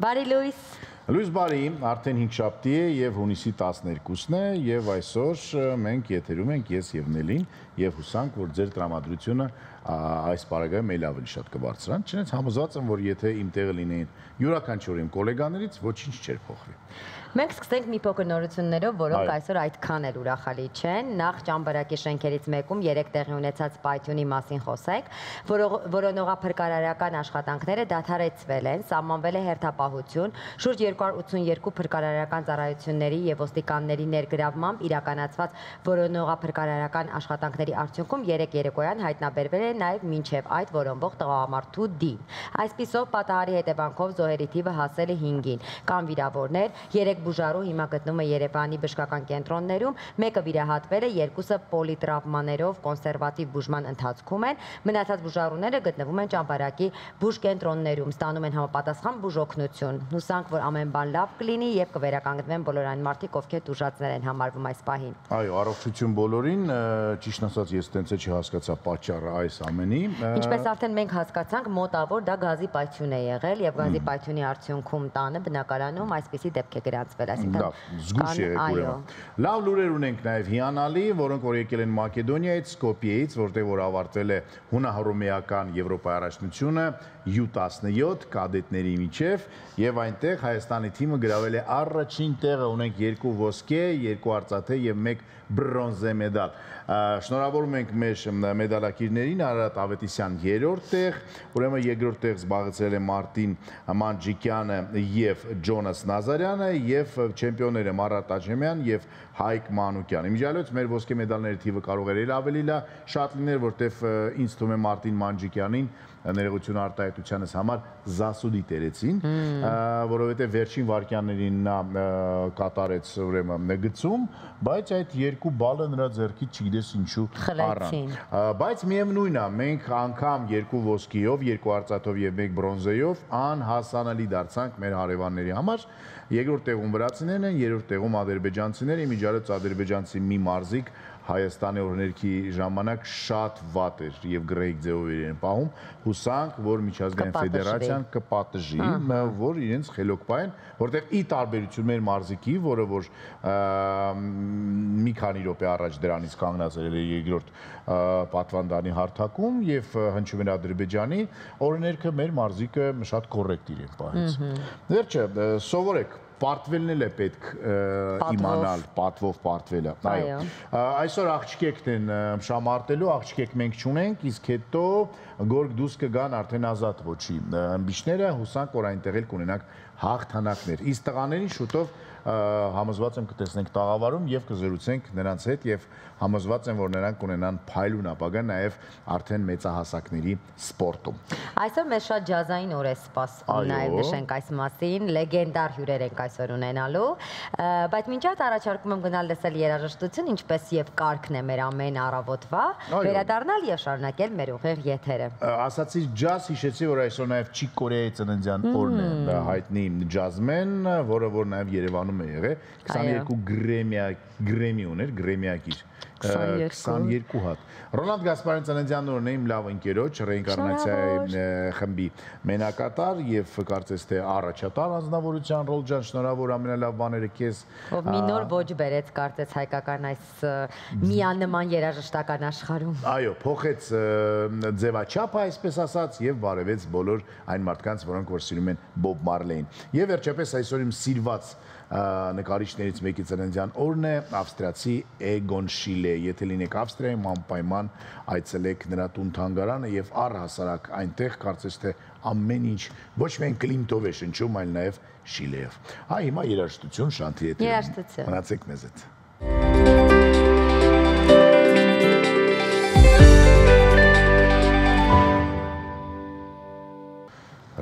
Բարի լույս։ Լույս բարի, արդեն 5 շաբթի է եւ հունիսի 12-ն է եւ այսօր մենք եթերում ենք ես եւ Նելին եւ հուսանք, որ ձեր տրամադրությունը այս պարագայում էլ ավելի շատ կբարձրանա, չնայած համոզված եմ, որ եթե իմ տեղը լինեին յուրաքանչյուր իմ գոլեգաներից, ոչինչ չէր փոխվի։ Մենք սկսենք մի փոքր նորություններով, որոնք այսօր այդքան էլ ուրախալի չեն։ Նախ Ճամբարակի շենքերից մեկում 3 տեղի ունեցած պայթյունի մասին խոսենք, որոնողափրկարարական աշխատանքները դադարեցվել են, սահմանվել է հերթապահություն, շուրջ 282 փրկարարական ծառայությունների եւ ոստիկանների ներգրավմամբ իրականացված որոնողափրկարարական աշխատանքների արդյունքում 3 երեկոյան հայտնաբերվել է նաեւ մինչեւ այդ որոնվող տղամարդու դին։ Այսպիսով պատահարի հետևանքով զոհերի թիվը հասել է 5-ին, կան վիրավորներ, 3 բուժարու հիմա գտնվում է Երևանի բժշկական կենտրոններում, մեկը վիրահատվել է, 2-ը պոլիտրավմաներով կոնսերվատիվ բուժման ընթացքում են, մնացած բուժարուները գտնվում են Ճամբարակի բուժկենտրոններում, ստանում են համապատասխան բուժօգնություն։ Հուսանք, որ ամեն բան լավ կլինի եւ կվերականգնվեն բոլոր այն մարդիկ, ովքեր տուժածներ են համարվում այս պահին։ Այո, առողջություն բոլորին, ճիշտ ասած ես տենց է չհասկացա պատճառը այս ամենի։ Ինչպես արդեն մենք հասկացանք, մոտավոր դա գազի պայթյուն է եղել եւ գազի պայթյունի արդյունքում տանը բնակարանում այսպիսի դեպք է գրանցվել, Լավ, զգուշ եղեք ուրեմն։ Լավ լուրեր ունենք նաև հիանալի, որոնք որ եկել են Մակեդոնիայից, Սկոպիեից, որտեղ որ ավարտվել է հունահռոմեական Եվրոպայի առաջնությունը U17 կադետների միջև եւ այնտեղ Հայաստանի թիմը գրավել է առաջին տեղը, ունենք 2 ոսկե, 2 արծաթե եւ 1 բրոնզե մեդալ։ Շնորհավորում ենք մեր մեդալակիրներին, Արարատ Ավետիսյան 3-րդ տեղ, ուրեմն 2-րդ տեղ զբաղեցրել է Մարտին Մանջիկյանը եւ Ջոնաս Նազարյանը եւ չեմպիոնները Մարատ Աջեմյան եւ Հայկ Մանուկյան։ Իմիջիալոց մեր ոսկե մեդալների թիվը կարող էր ավելի շատ լինել, որտեվ ինձ թվում է Մարտին Մանջիկյանին ներողություն արտահայտությանս համար զասուդի տերեցին, որովհետև վերջին վայրկյաններին նա կատարեց ուրեմն գծում, բայց այդ 2 բալը նրա ձեռքից չգիտես ինչու առան։ Բայց միևնույն է, մենք անգամ 2 ոսկիով, 2 արծաթով եւ 1 բրոնզեյով անհասանալի դարձանք մեր հարևանների համար։ Երկրորդ տեղում վրացիներն են, երրորդ տեղում ադրբեջանցիները, իմիջիալոց ադրբեջանցի մի մարզիկ Հայաստանի օրհներքի ժամանակ շատ վատ էր եւ գրեհիկ ձևով իրեն պահում, հուսանք, որ միջազգային ֆեդերացիան կպատժի, որ իրենց խելոք պահեն, որտեղ ի տարբերություն մեր մարզիկի, որը որ մի քանի րոպե առաջ դրանից կանգնած էր երկրորդ պատվանդանի հարթակում եւ հնչում էր Ադրբեջանի, օրհներքը մեր մարզիկը շատ կոռեկտ իրեն պահեց։ Վերջը սովորեք Պարտվելն է պետք իմանալ, պատվով պարտվելը։ Այո։ Այսօր աղջիկեկն են շամարտելու, աղջիկեք մենք չունենք, իսկ հետո գորգ դուս կգան արդեն ազատ ոչի ըմբիշները, հուսանք, որ այնտեղ էլ կունենանք հաղթանակներ։ Իսկ տղաներին շուտով համոզված եմ կտեսնենք տաղավարում եւ կզրուցենք նրանց հետ եւ համոզված եմ, որ նրանք կունենան փայլուն ապագա նաեւ արդեն մեծահասակների սպորտում։ Այսօր մեզ շատ ջազային օր է սպասվում, նաեւ նշենք այս մասին, լեգենդար հյուրեր ենք այսօր ունենալու, բայց մինչ այդ առաջարկում եմ գնալ լսել երաժշտություն, ինչպես եւ կարգն է մեր ամեն առավոտվա, վերադառնալ եւ շարունակել մեր ուղիղ եթերը։ Ասացի ջազ, հիշեցի, որ այսօր նաեւ Չիկ Կորեայի ծննդյան օրն է, հայտնի ջազմեն, որը որ նաեւ Երևանում է եղել, 22 գրեմի ուներ, գրեմիակիր, 22 հատ։ Ռոնալդ Գասպարյան ծննդյան օրն է իմ լավ ընկերոջ, ռեինկարնացիայի խմբի մենակատար եւ կարծես թե առաջատար անձնավորության Ռոլջան, շնորհավոր ամենալավ բաները քեզ։ Ով մի նոր ոճ բերեց կարծես հայկական այս միանման երաժշտական աշխարհում։ Այո, փոխեց ձևաչափը, այսպես ասած, եւ բարևեց բոլոր այն մարդկանց, որոնք որ սիրում են Բոբ Մարլեին։ Եվ վերջապես այսօր իմ սիրված նկարիչներից մեկի ծննդյան օրն է ավստրիացի Էգոն Շիլե։ Եթե լինեք Ավստրիայում, անպայման այցելեք նրա տուն-թանգարանը եւ առհասարակ այնտեղ կարծես թե ամեն ինչ ոչ միայն Կլիմտով է շնչում, այլ նաեւ Շիլեով։ Այ հիմա երաժշտություն Շանթի հետ։ Երաժշտություն։ Մնացեք մեզ հետ։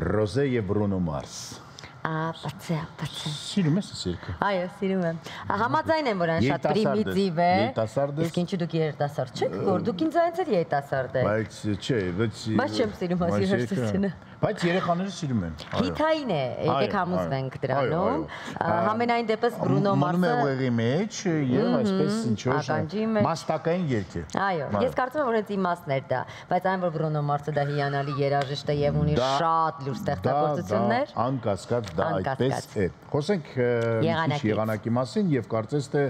Ռոզե եւ Բրունո Մարս։ Բացե։ Սիրում ես սիրքը։ Այո, սիրում եմ։ Համաձայն եմ, որ այն շատ պրիմիտիվ է։ Իսկ ինչու դուք երիտասարդ չեք, որ դուք ինձ այնց էլ երիտասարդ եք։ Բայց չէ, բայց չեմ սիրում այս երաժշտությունը։ Բայց երեխաները սիրում են։ Հիթային է, եկեք համոզվենք դրանում։ Համենայն դեպս Բրունո Մարսը մնում է ուղեղի մեջ եւ այսպես ինչ-որ մաստակային երգ է։ Այո, ես կարծում եմ, որ հենց իմաստն էր դա, բայց այն որ Բրունո Մարսը դա հիանալի երաժիշտ է եւ ունի շատ լուրջ ստեղծագործություններ։ Անկասկած դա այդպես է։ Խոսենք եղանակի մասին եւ կարծես թե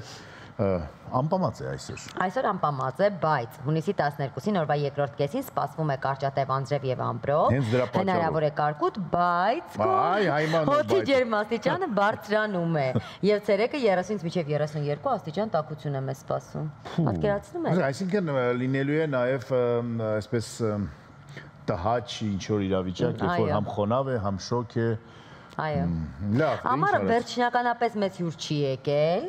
անպամած է այսօր։ Այսօր անպամած է, բայց հունիսի 12-ին օրվա երկրորդ կեսին սպասվում է կարճատև անձրև եւ ամպրոպ։ Հնարավոր է կարկուտ, բայց հոթի ջերմաստիճանը բարձրանում է եւ ցերեկը 30-ից մինչեւ 32 աստիճան տաքություն է մեզ սպասում։ Պատկերացնում եք։ Այսինքն լինելու է նաեւ այսպես տհաճ ինչ որ իրավիճակ, երբ որ համ խոնավ է, համ շոկ է։ Այո։ Լավ։ Ամառը վերջնականապես մեծ հյուր չի եկել։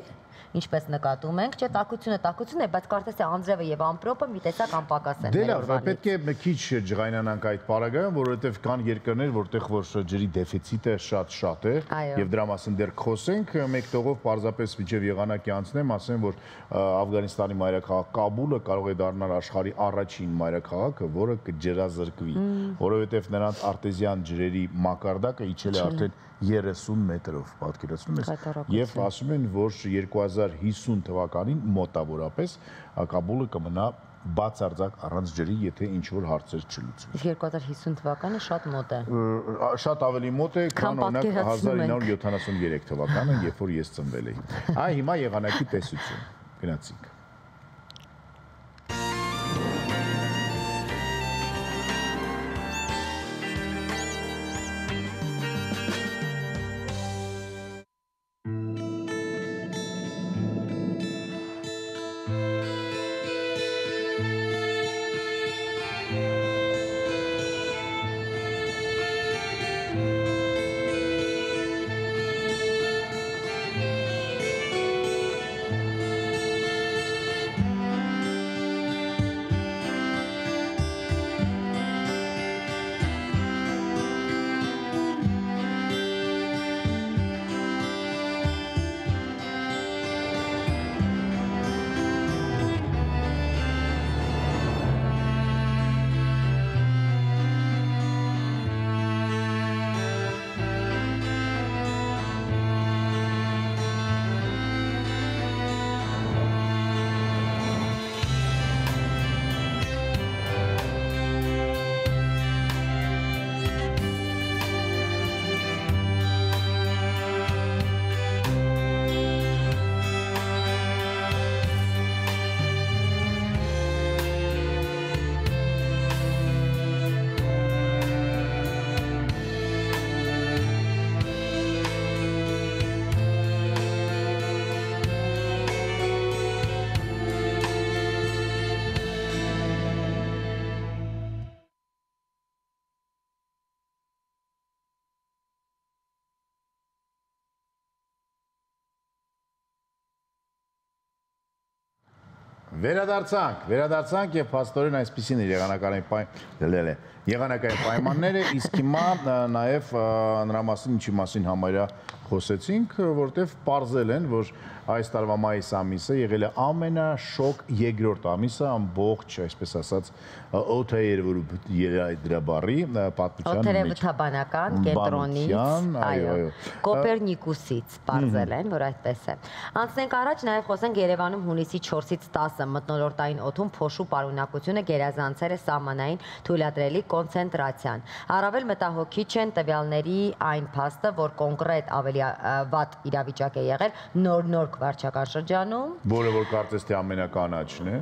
Ինչպես նկատում ենք, չէ, տաքություն է, բայց կարծես թե անձրևը եւ ամպրոպը մի տեսակ անպակաս են։ Դե լավ, պետք է մի քիչ ջղայնանանք այդ պարագայում, որովհետեւ կան երկրներ, որտեղ որ ջրի դեֆիցիտը շատ է, եւ դրա մասին դեռ խոսենք, մեկ տողով պարզապես միջև եղանակի անցնեմ, ասեմ, որ Աֆղանիստանի մայրաքաղաք Կաբուլը կարող է դառնալ աշխարհի առաջին մայրաքաղաքը, որը կջրազրկվի, որովհետեւ նրանց արտեզյան ջրերի մակարդակը իջել է արդեն 30 մետրով, պատկերացնում ես, եւ ասում են, որ 2050 թվականին մոտավորապես Կաբուլը կմնա բացարձակ առանց ջրի, եթե ինչ-որ հարցեր չլուծվի։ Իսկ 2050 թվականը շատ մոտ է։ Շատ ավելի մոտ է, քան օրինակ 1973 թվականը, երբ որ ես ծնվել էի։ Այ հիմա եղանակի տեսություն։ Գնացինք։ Վերադարձանք եւ փաստորեն այսպեսին է եղանակային պայմանները, իսկ հիմա նաեւ նրա մասին ինչի մասին համարյա խոսեցինք, որտեվ պարզել են, որ այս տարվա մայիս ամիսը եղել է ամենաշոկ երկրորդ ամիսը ամբողջ, այսպես ասած, օդերևութաբարի պատմության մեջ։ Օդերևութաբանական կենտրոնից, այո, Կոպերնիկուսից պարզել են, որ այդպես է։ Անցնենք առաջ, նաև խոսենք Երևանում հունիսի 4-ից 10 մթնոլորտային օդում փոշու պարունակությունը գերազանցել է սահմանային թույլատրելի կոնցենտրացիան։ Առավել մտահոգիչ են տվյալների այն փաստը, որ կոնկրետ ավելի վատ իրավիճակ է եղել Նոր-Նորք վարչական շրջանում, որը որ կարծես թե ամենականաչն է։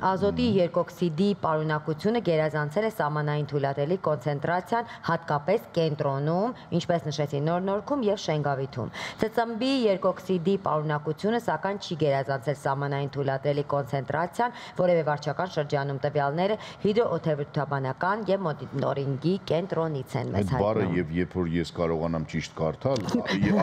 Ազոտի երկօքսիդի պարունակությունը գերազանցել է սահմանային թույլատրելի կոնցենտրացիան, հատկապես կենտրոնում, ինչպես նշեցի Նոր-Նորքում եւ Շենգավիթում։ ՑԾՄԲ-ի երկօքսիդի պարունակությունը սակայն չի գերազանցել սահմանային թույլատրելի կոնցենտրացիան որևէ վարչական շրջանում տվյալները հիդրոօդերևութաբանական եւ մոնիտորինգի կենտրոնից են մեզ հայտնում։ Այդ բառը եւ երբ որ ես կարողանամ ճիշտ կարդալ,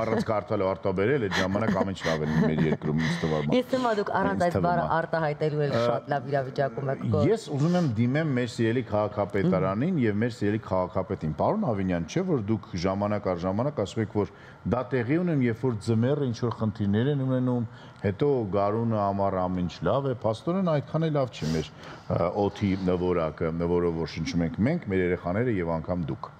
առանց կարդալը արտաբերել, այդ ժամանակ ամեն ինչ լավ է մեր երկրում ինձ թվում է։ Ես թվում է դուք առանց այդ բառը արտահայտելու էլ շատ լավ իրավիճակում եք։ Ես ուզում եմ դիմեմ մեր սիրելի քաղաքապետարանին եւ մեր սիրելի քաղաքապետին։ Պարոն Ավինյան, չէ՞ որ դուք ժամանակ առ ժամանակ ասում եք, որ դա տեղի ունեն, երբ որ ձմեռը ինչ որ խնդիրներ են ունենում, հետո գարունը ամառը ամեն ինչ լավ է, փաստորեն այդքան էլ լավ չի մեր օդի նվորակը, որը որ շնչում ենք մենք, մեր երեխաները եւ անգամ դուք։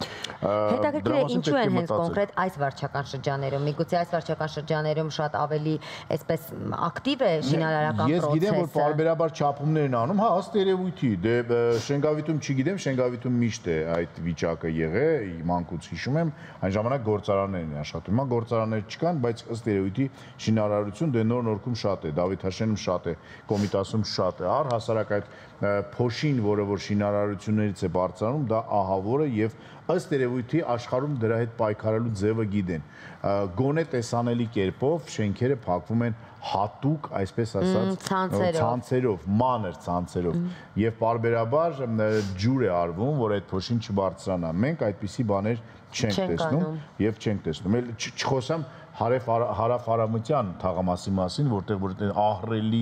Հետաքրքիր է ինչու են հենց կոնկրետ այս վարչական շրջաներում, միգուցե այս վարչական շրջաներում շատ ավելի այսպես ակտիվ է շինարարական Ես գիտեմ, որ process-ը։ պարբերաբար չափումներ են անում, հա, ըստ երևույթի, դե Շենգավիթում չգիտեմ, Շենգավիթում միշտ է այդ վիճակը եղել, մանկուց հիշում եմ, այն ժամանակ գործարաններն են աշխատում, հիմա գործարաններ չկան, բայց ըստ երևույթի շինարարություն դե նոր Նորքում շատ է, Դավիթաշենում շատ է, Կոմիտասում շատ է, առհասարակ այդ փոշին, որը որ շինարարություններից է բարձրանում, դա ահավոր է եւ ըստ երևույթի աշխարհում դրա հետ պայքարելու ձևը գիտեն։ Գոնե տեսանելի կերպով շենքերը փակվում են հատուկ, այսպես ասած, ցանցերով, մանր ցանցերով եւ պարբերաբար ջուր է արվում, որ այդ փոշին չբարձրանա։ Մենք այդպիսի բաներ չենք տեսնում եւ չենք տեսնում։ Էլ չխոսամ հարավ-արամտյան թաղամասի մասին, որտեղ որ ահռելի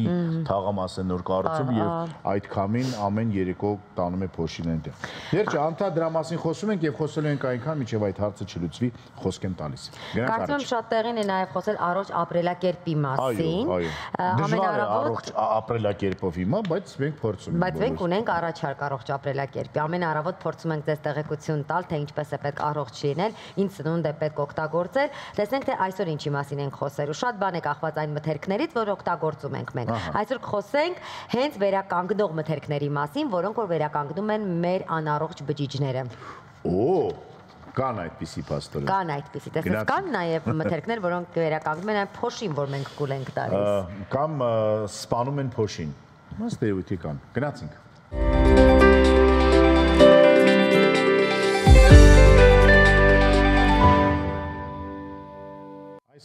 թաղամաս է նոր կառուցում եւ այդ քամին ամեն երեկո տանում է փոշին այնտեղ։ Վերջը անդա դրա մասին խոսում ենք եւ խոսելու ենք այնքան, մինչեւ այդ հարցը չլուծվի, խոսք եմ տալիս։ Կարծում եմ շատ տեղին է նաեւ խոսել առողջ ապրելակերպի մասին։ Դժվար է առողջ ապրելակերպով հիմա, բայց մենք փորձում ենք։ Բայց մենք ունենք առաջարկ առողջ ապրելակերպի։ Ամեն առավոտ փորձում ենք ձեզ տեղեկություն տալ, թե ինչպես է պետք առողջ լինել, ինչ սնունդ է պետք օգտագործել։ Տեսնենք, թե այսօր ինչի մասին ենք խոսելու։ Շատ բան է կախված այն մթերքներից, որ օգտագործում ենք մենք։ Այսօր կխոսենք հենց վերականգնող մթերքների մասին, որոնք որ վերականգնում են մեր անառողջ բջիջները։ Կան այդպիսի փաստորեն։ Կան այդպիսի, տեսնես, կան նաև մթերքներ, որոնք վերականգնում են այն փոշին, որ մենք կուլ ենք տալիս։ Կամ սպանում են փոշին։ Ըստ երևույթի կան։ Գնացինք։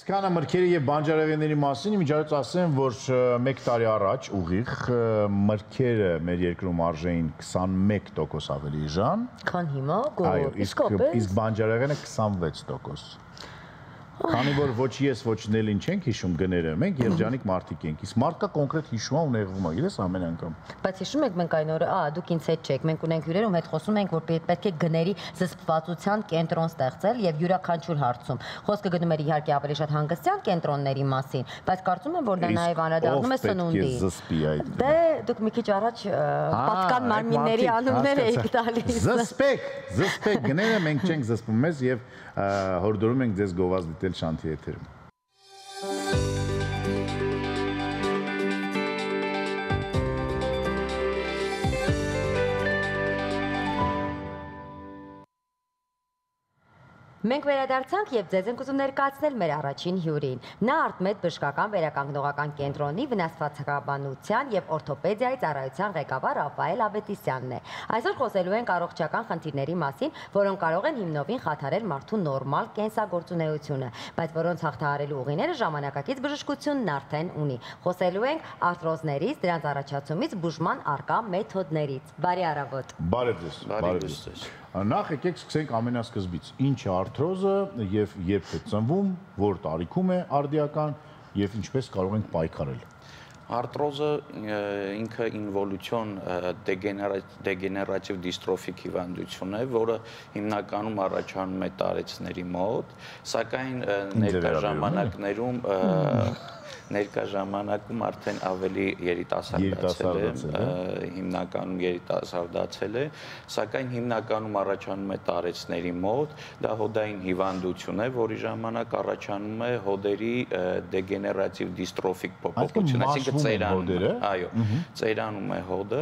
Այսքանը մրգերի եւ բանջարեղենների մասին միջարից ասեմ, որ 1 տարի առաջ ուղիղ մրգերը մեր երկրում արժեին 21% ավելի ժան, քան հիմա, իսկ բանջարեղենը 26%։ Քանի որ ոչ ես, ոչ Նելին չենք հիշում գները, մենք երջանիկ մարդիկ ենք, իսկ մարդկա կոնկրետ հիշում է ու նեղվում է, գիտես ամեն անգամ։ Բայց հիշում եք մենք այն օրը, դուք ինձ հետ չեք, մենք ունենք հյուրեր, ում հետ խոսում ենք, որ պետք է գների զսպվածության կենտրոն ստեղծել եւ յուրաքանչյուր հարցում։ Խոսքը գնում էր իհարկե ավելի շատ հանգստյան կենտրոնների մասին, բայց կարծում եմ, որ դա նաեւ անդրադառնում է սնունդի։ Դե դուք մի քիչ առաջ պատկան մարմինների անուններ եք տալիս։ Զսպեք գները, մենք չենք զսպում մեզ եւ հորդորում ենք ձեզ գովազ դիտել Շանթի եթերում։ Մենք վերադարձանք եւ ձեզ ենք ուզում ներկայացնել մեր առաջին հյուրին։ Նա Արտմեդ բժշկական վերականգնողական կենտրոնի վնասվածքաբանության եւ օրթոպեդիայի ծառայության ղեկավար Ռաֆայել Ավետիսյանն է։ Այսօր խոսելու ենք առողջական խնդիրների մասին, որոնք կարող են հիմնովին խաթարել մարդու նորմալ կենսագործունեությունը, բայց որոնց հաղթահարելու ուղիները ժամանակակից բժշկությունն արդեն ունի։ Խոսելու ենք արթրոզներից, դրանց առաջացումից, բուժման առկա մեթոդներից։ Բարի առավոտ։ Բարև ձեզ։ Նախ եկեք սկսենք ամենասկզբից։ Ինչ է արթրոզը եւ երբ է ծնվում, որ տարիքում է արդիական եւ ինչպես կարող ենք պայքարել։ Արտրոզը ինքը ինվոլյուցիոն դեգեներատիվ դիստրոֆիկ հիվանդություն է, որը հիմնականում առաջանում է տարեցների մոտ, սակայն ներկա ժամանակում արդեն ավելի երիտասարդացել է, հիմնականում երիտասարդացել է, սակայն հիմնականում առաջանում է տարեցների մոտ, դա հոդային հիվանդություն է, որի ժամանակ առաջանում է հոդերի դեգեներատիվ դիստրոֆիկ փոփոխություն, այսինքն ծերանում է հոդը,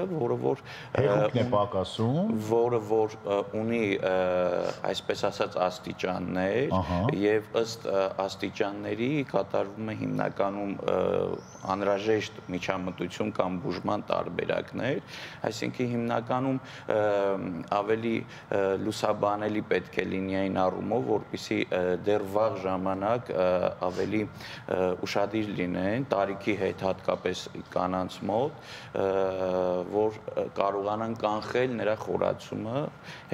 որը որ ունի այսպես ասած աստիճաններ եւ ըստ աստիճանների կատարվում է հիմնականում անհրաժեշտ միջամտություն կամ բուժման տարբերակներ, այսինքն հիմնականում ավելի լուսաբանելի պետք է լինի այն առումով, որպեսզի դեռ վաղ ժամանակ ավելի ուշադիր լինեն տարիքի հետ հատկապես կանանց մոտ, որ կարողանան կանխել նրա խորացումը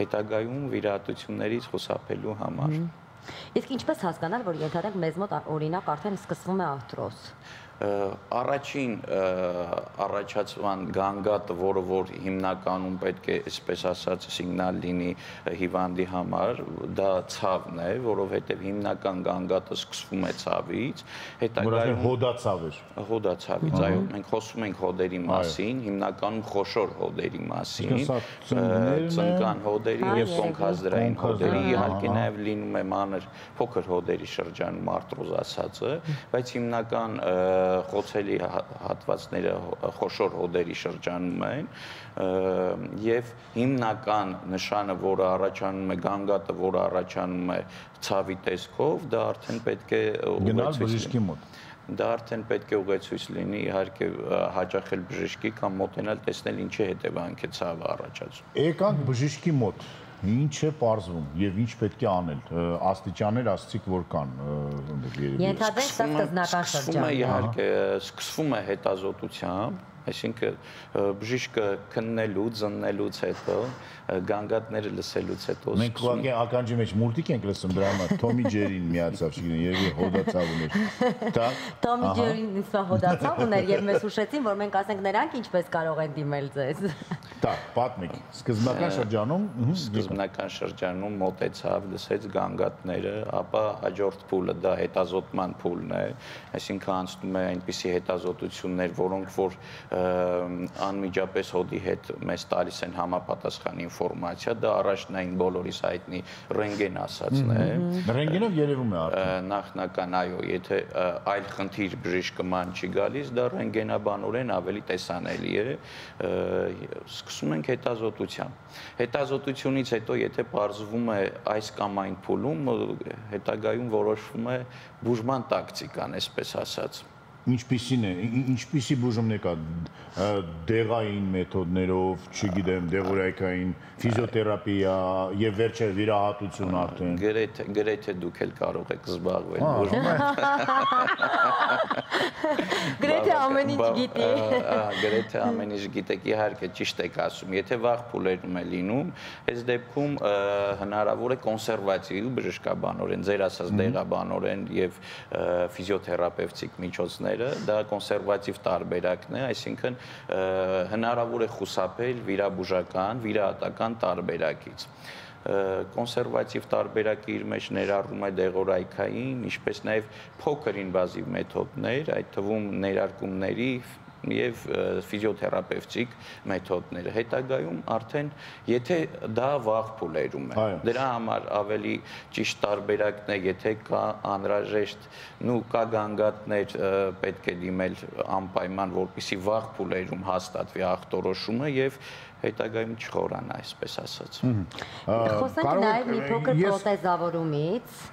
հետագայում վիրահատություններից խուսափելու համար։ Իսկ ինչպես հասկանալ, որ ենթադրենք մեզ մոտ օրինակ արդեն սկսվում է արթրոզ։ Առաջին առաջացման գանգատը, որը որ հիմնականում պետք է, այսպես ասած, սիգնալ լինի հիվանդի համար, դա ցավն է, որովհետև հիմնական գանգատը սկսվում է ցավից, հետագայում հոդացավ էր։ Հոդացավից, այո, մենք խոսում ենք հոդերի մասին, հիմնականում խոշոր հոդերի մասին, ծնկան հոդերի եւ կոնքազդրային հոդերի, իհարկե նաեւ լինում է մանր փոքր հոդերի շրջանում արտրոզ ասածը, բայց հիմնական խոցելի հատվածները խոշոր հոդերի շրջանում են եւ հիմնական նշանը, որը առաջանում է գանգատը, որը առաջանում է ցավի տեսքով, դա արդեն պետք է գնալ բժշկի մոտ։ Դա արդեն պետք է ուղեցույց լինի, իհարկե հաճախել բժշկի կամ մոտենալ տեսնել ինչի հետևանք է ցավը առաջացնում։ Եկանք բժշկի մոտ։ Ինչ է պարզվում եւ ինչ պետք է անել, աստիճաններ ասցիք որ կան Ենթադրենք սա սկզբնական շրջանն է։ Իհարկե սկսվում է հետազոտությամբ, այսինքն բժիշկը քննելուց, զննելուց հետո, գանգատները լսելուց հետո մենք ուղղակի ականջի մեջ մուլտիկ ենք լսում դրա համար Թոմի Ջերին միացավ, չգիտեմ, երևի հոդացավ ուներ։ Թոմի Ջերին սա հոդացավ ուներ եւ մեզ հուշեցին, որ մենք ասենք նրանք ինչպես կարող են դիմել ձեզ։ Դա պատմեք։ Սկզբնական շրջանում մոտեցավ, լսեց գանգատները, ապա հաջորդ փուլը դա հետազոտման փուլն է, այսինքն անցնում է այնպիսի հետազոտություններ, որոնք որ անմիջապես հոդի հետ մեզ տալիս են համապատասխան ինֆորմացիա, դա առաջնային բոլորիս հայտնի ռենտգեն ասածն է։ Ռենտգենով երևում է արդեն։ Նախնական, այո, եթե այլ խնդիր բժիշկը ման չի գալիս, դա ռենտգենաբանորեն ավելի տեսանելի է։ Սկսում ենք հետազոտությամբ։ Հետազոտությունից հետո, եթե պարզվում է այս կամ այն փուլում, հետագայում որոշվում է բուժման տակտիկան, այսպես ասած։ Ինչպիսին է, ինչպիսի բուժումներ կա, դեղային մեթոդներով, չգիտեմ, դեղորայքային, ֆիզիոթերապիա եւ վերջը վիրահատություն արդեն։ Գրեթե դուք էլ կարող եք զբաղվել բուժումով։ Գրեթե ամեն ինչ գիտի։ Գրեթե ամեն ինչ գիտեք, իհարկե ճիշտ եք ասում, եթե վաղ փուլերում է լինում, այս դեպքում հնարավոր է կոնսերվատիվ բժշկաբանորեն, ձեր ասած դեղաբանորեն եւ ֆիզիոթերապևտիկ միջոցներ դա կոնսերվատիվ տարբերակն է, այսինքն հնարավոր է խուսափել վիրաբուժական, վիրահատական տարբերակից։ Կոնսերվատիվ տարբերակը իր մեջ ներառում է դեղորայքային, ինչպես նաև փոքր ինվազիվ մեթոդներ, այդ թվում ներարկումների եւ ֆիզիոթերապևտիկ մեթոդները հետագայում արդեն եթե դա վաղ փուլերում է դրա համար ավելի ճիշտ տարբերակն է եթե կա անհրաժեշտ կա գանգատներ պետք է դիմել անպայման որպեսզի վաղ փուլերում հաստատվի ախտորոշումը եւ հետագայում չխորանա այսպես ասած Խոսենք նաեւ մի փոքր պրոթեզավորումից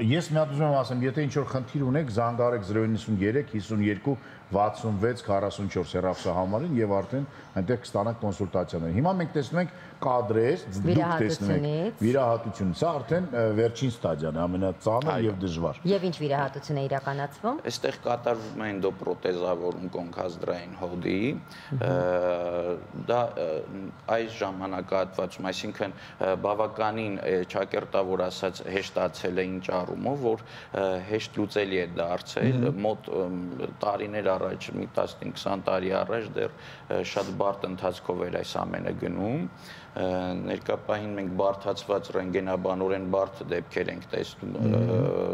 Ես մի հատ ուզում եմ ասեմ, եթե ինչ-որ խնդիր ունեք, զանգարեք 093 52 66 44 հեռախոսահամարին եւ արդեն այնտեղ կստանաք կոնսուլտացիաներ։ Հիմա մենք տեսնում ենք կադրեր, դուք տեսնում եք վիրահատություն, սա արդեն վերջին ստադիան է, ամենածանր եւ դժվար։ Եւ ինչ վիրահատություն է իրականացվում։ Այստեղ կատարվում է էնդոպրոթեզավորում կոնքազդրային հոդի, դա այս ժամանակահատվածում, այսինքն բավականին ճակերտավոր ասած հեշտացել է ինչ առումով, որ հեշտ լուծելի է դարձել, մոտ տարիներ առաջ, մի 15-20 տարի առաջ դեռ շատ բարդ ընթացքով էր այս ամենը գնում ներկապահին մենք բարդացված ռենտգենաբանորեն բարդ դեպքեր ենք տեսնում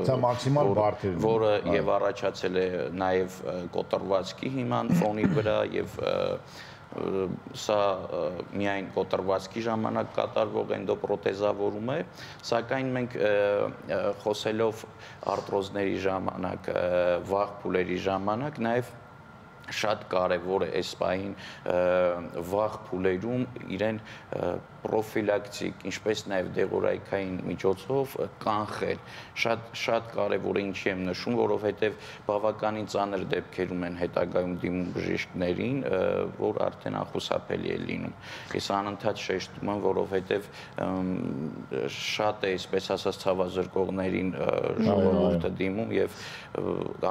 Սա մաքսիմալ բարդ է որը եւ առաջացել է նաեւ կոտրվածքի հիման ֆոնի վրա եւ սա միայն կոտրվածքի ժամանակ կատարվող էնդոպրոթեզավորում է, սակայն մենք խոսելով արտրոզների ժամանակ, վաղ փուլերի ժամանակ նաեւ շատ կարևոր է այս պահին վաղ փուլերում իրեն պրոֆիլակտիկ, ինչպես նաև դեղորայքային միջոցով կանխել։ Շատ կարևոր է ինչի եմ նշում, որովհետև բավականին ծանր դեպքերում են հետագայում դիմում բժիշկներին, որ արդեն անխուսափելի է լինում։ Ես անընդհատ շեշտում եմ, որովհետև շատ է, այսպես ասած, ցավազրկողներին ժողովուրդը դիմում եւ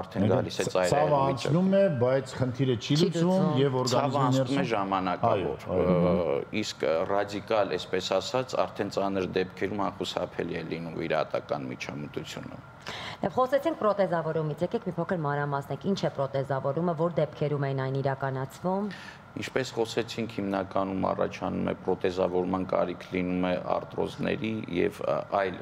արդեն գալիս է ծայրահեղ վիճակ։ Ցավը անցնում է, բայց խնդիրը չի լուծում եւ օրգանիզմի ներսում է ժամանակավոր, իսկ ռադիկալ, այսպես ասած, արդեն ծանր դեպքերում անխուսափելի է լինում վիրահատական միջամտությունը։ Եվ խոսեցինք պրոթեզավորումից, եկեք մի փոքր մանրամասնենք, ինչ է պրոթեզավորումը, որ դեպքերում են այն իրականացվում։ Ինչպես խոսեցինք, հիմնականում առաջանում է պրոթեզավորման կարիք լինում է արտրոզների եւ այլ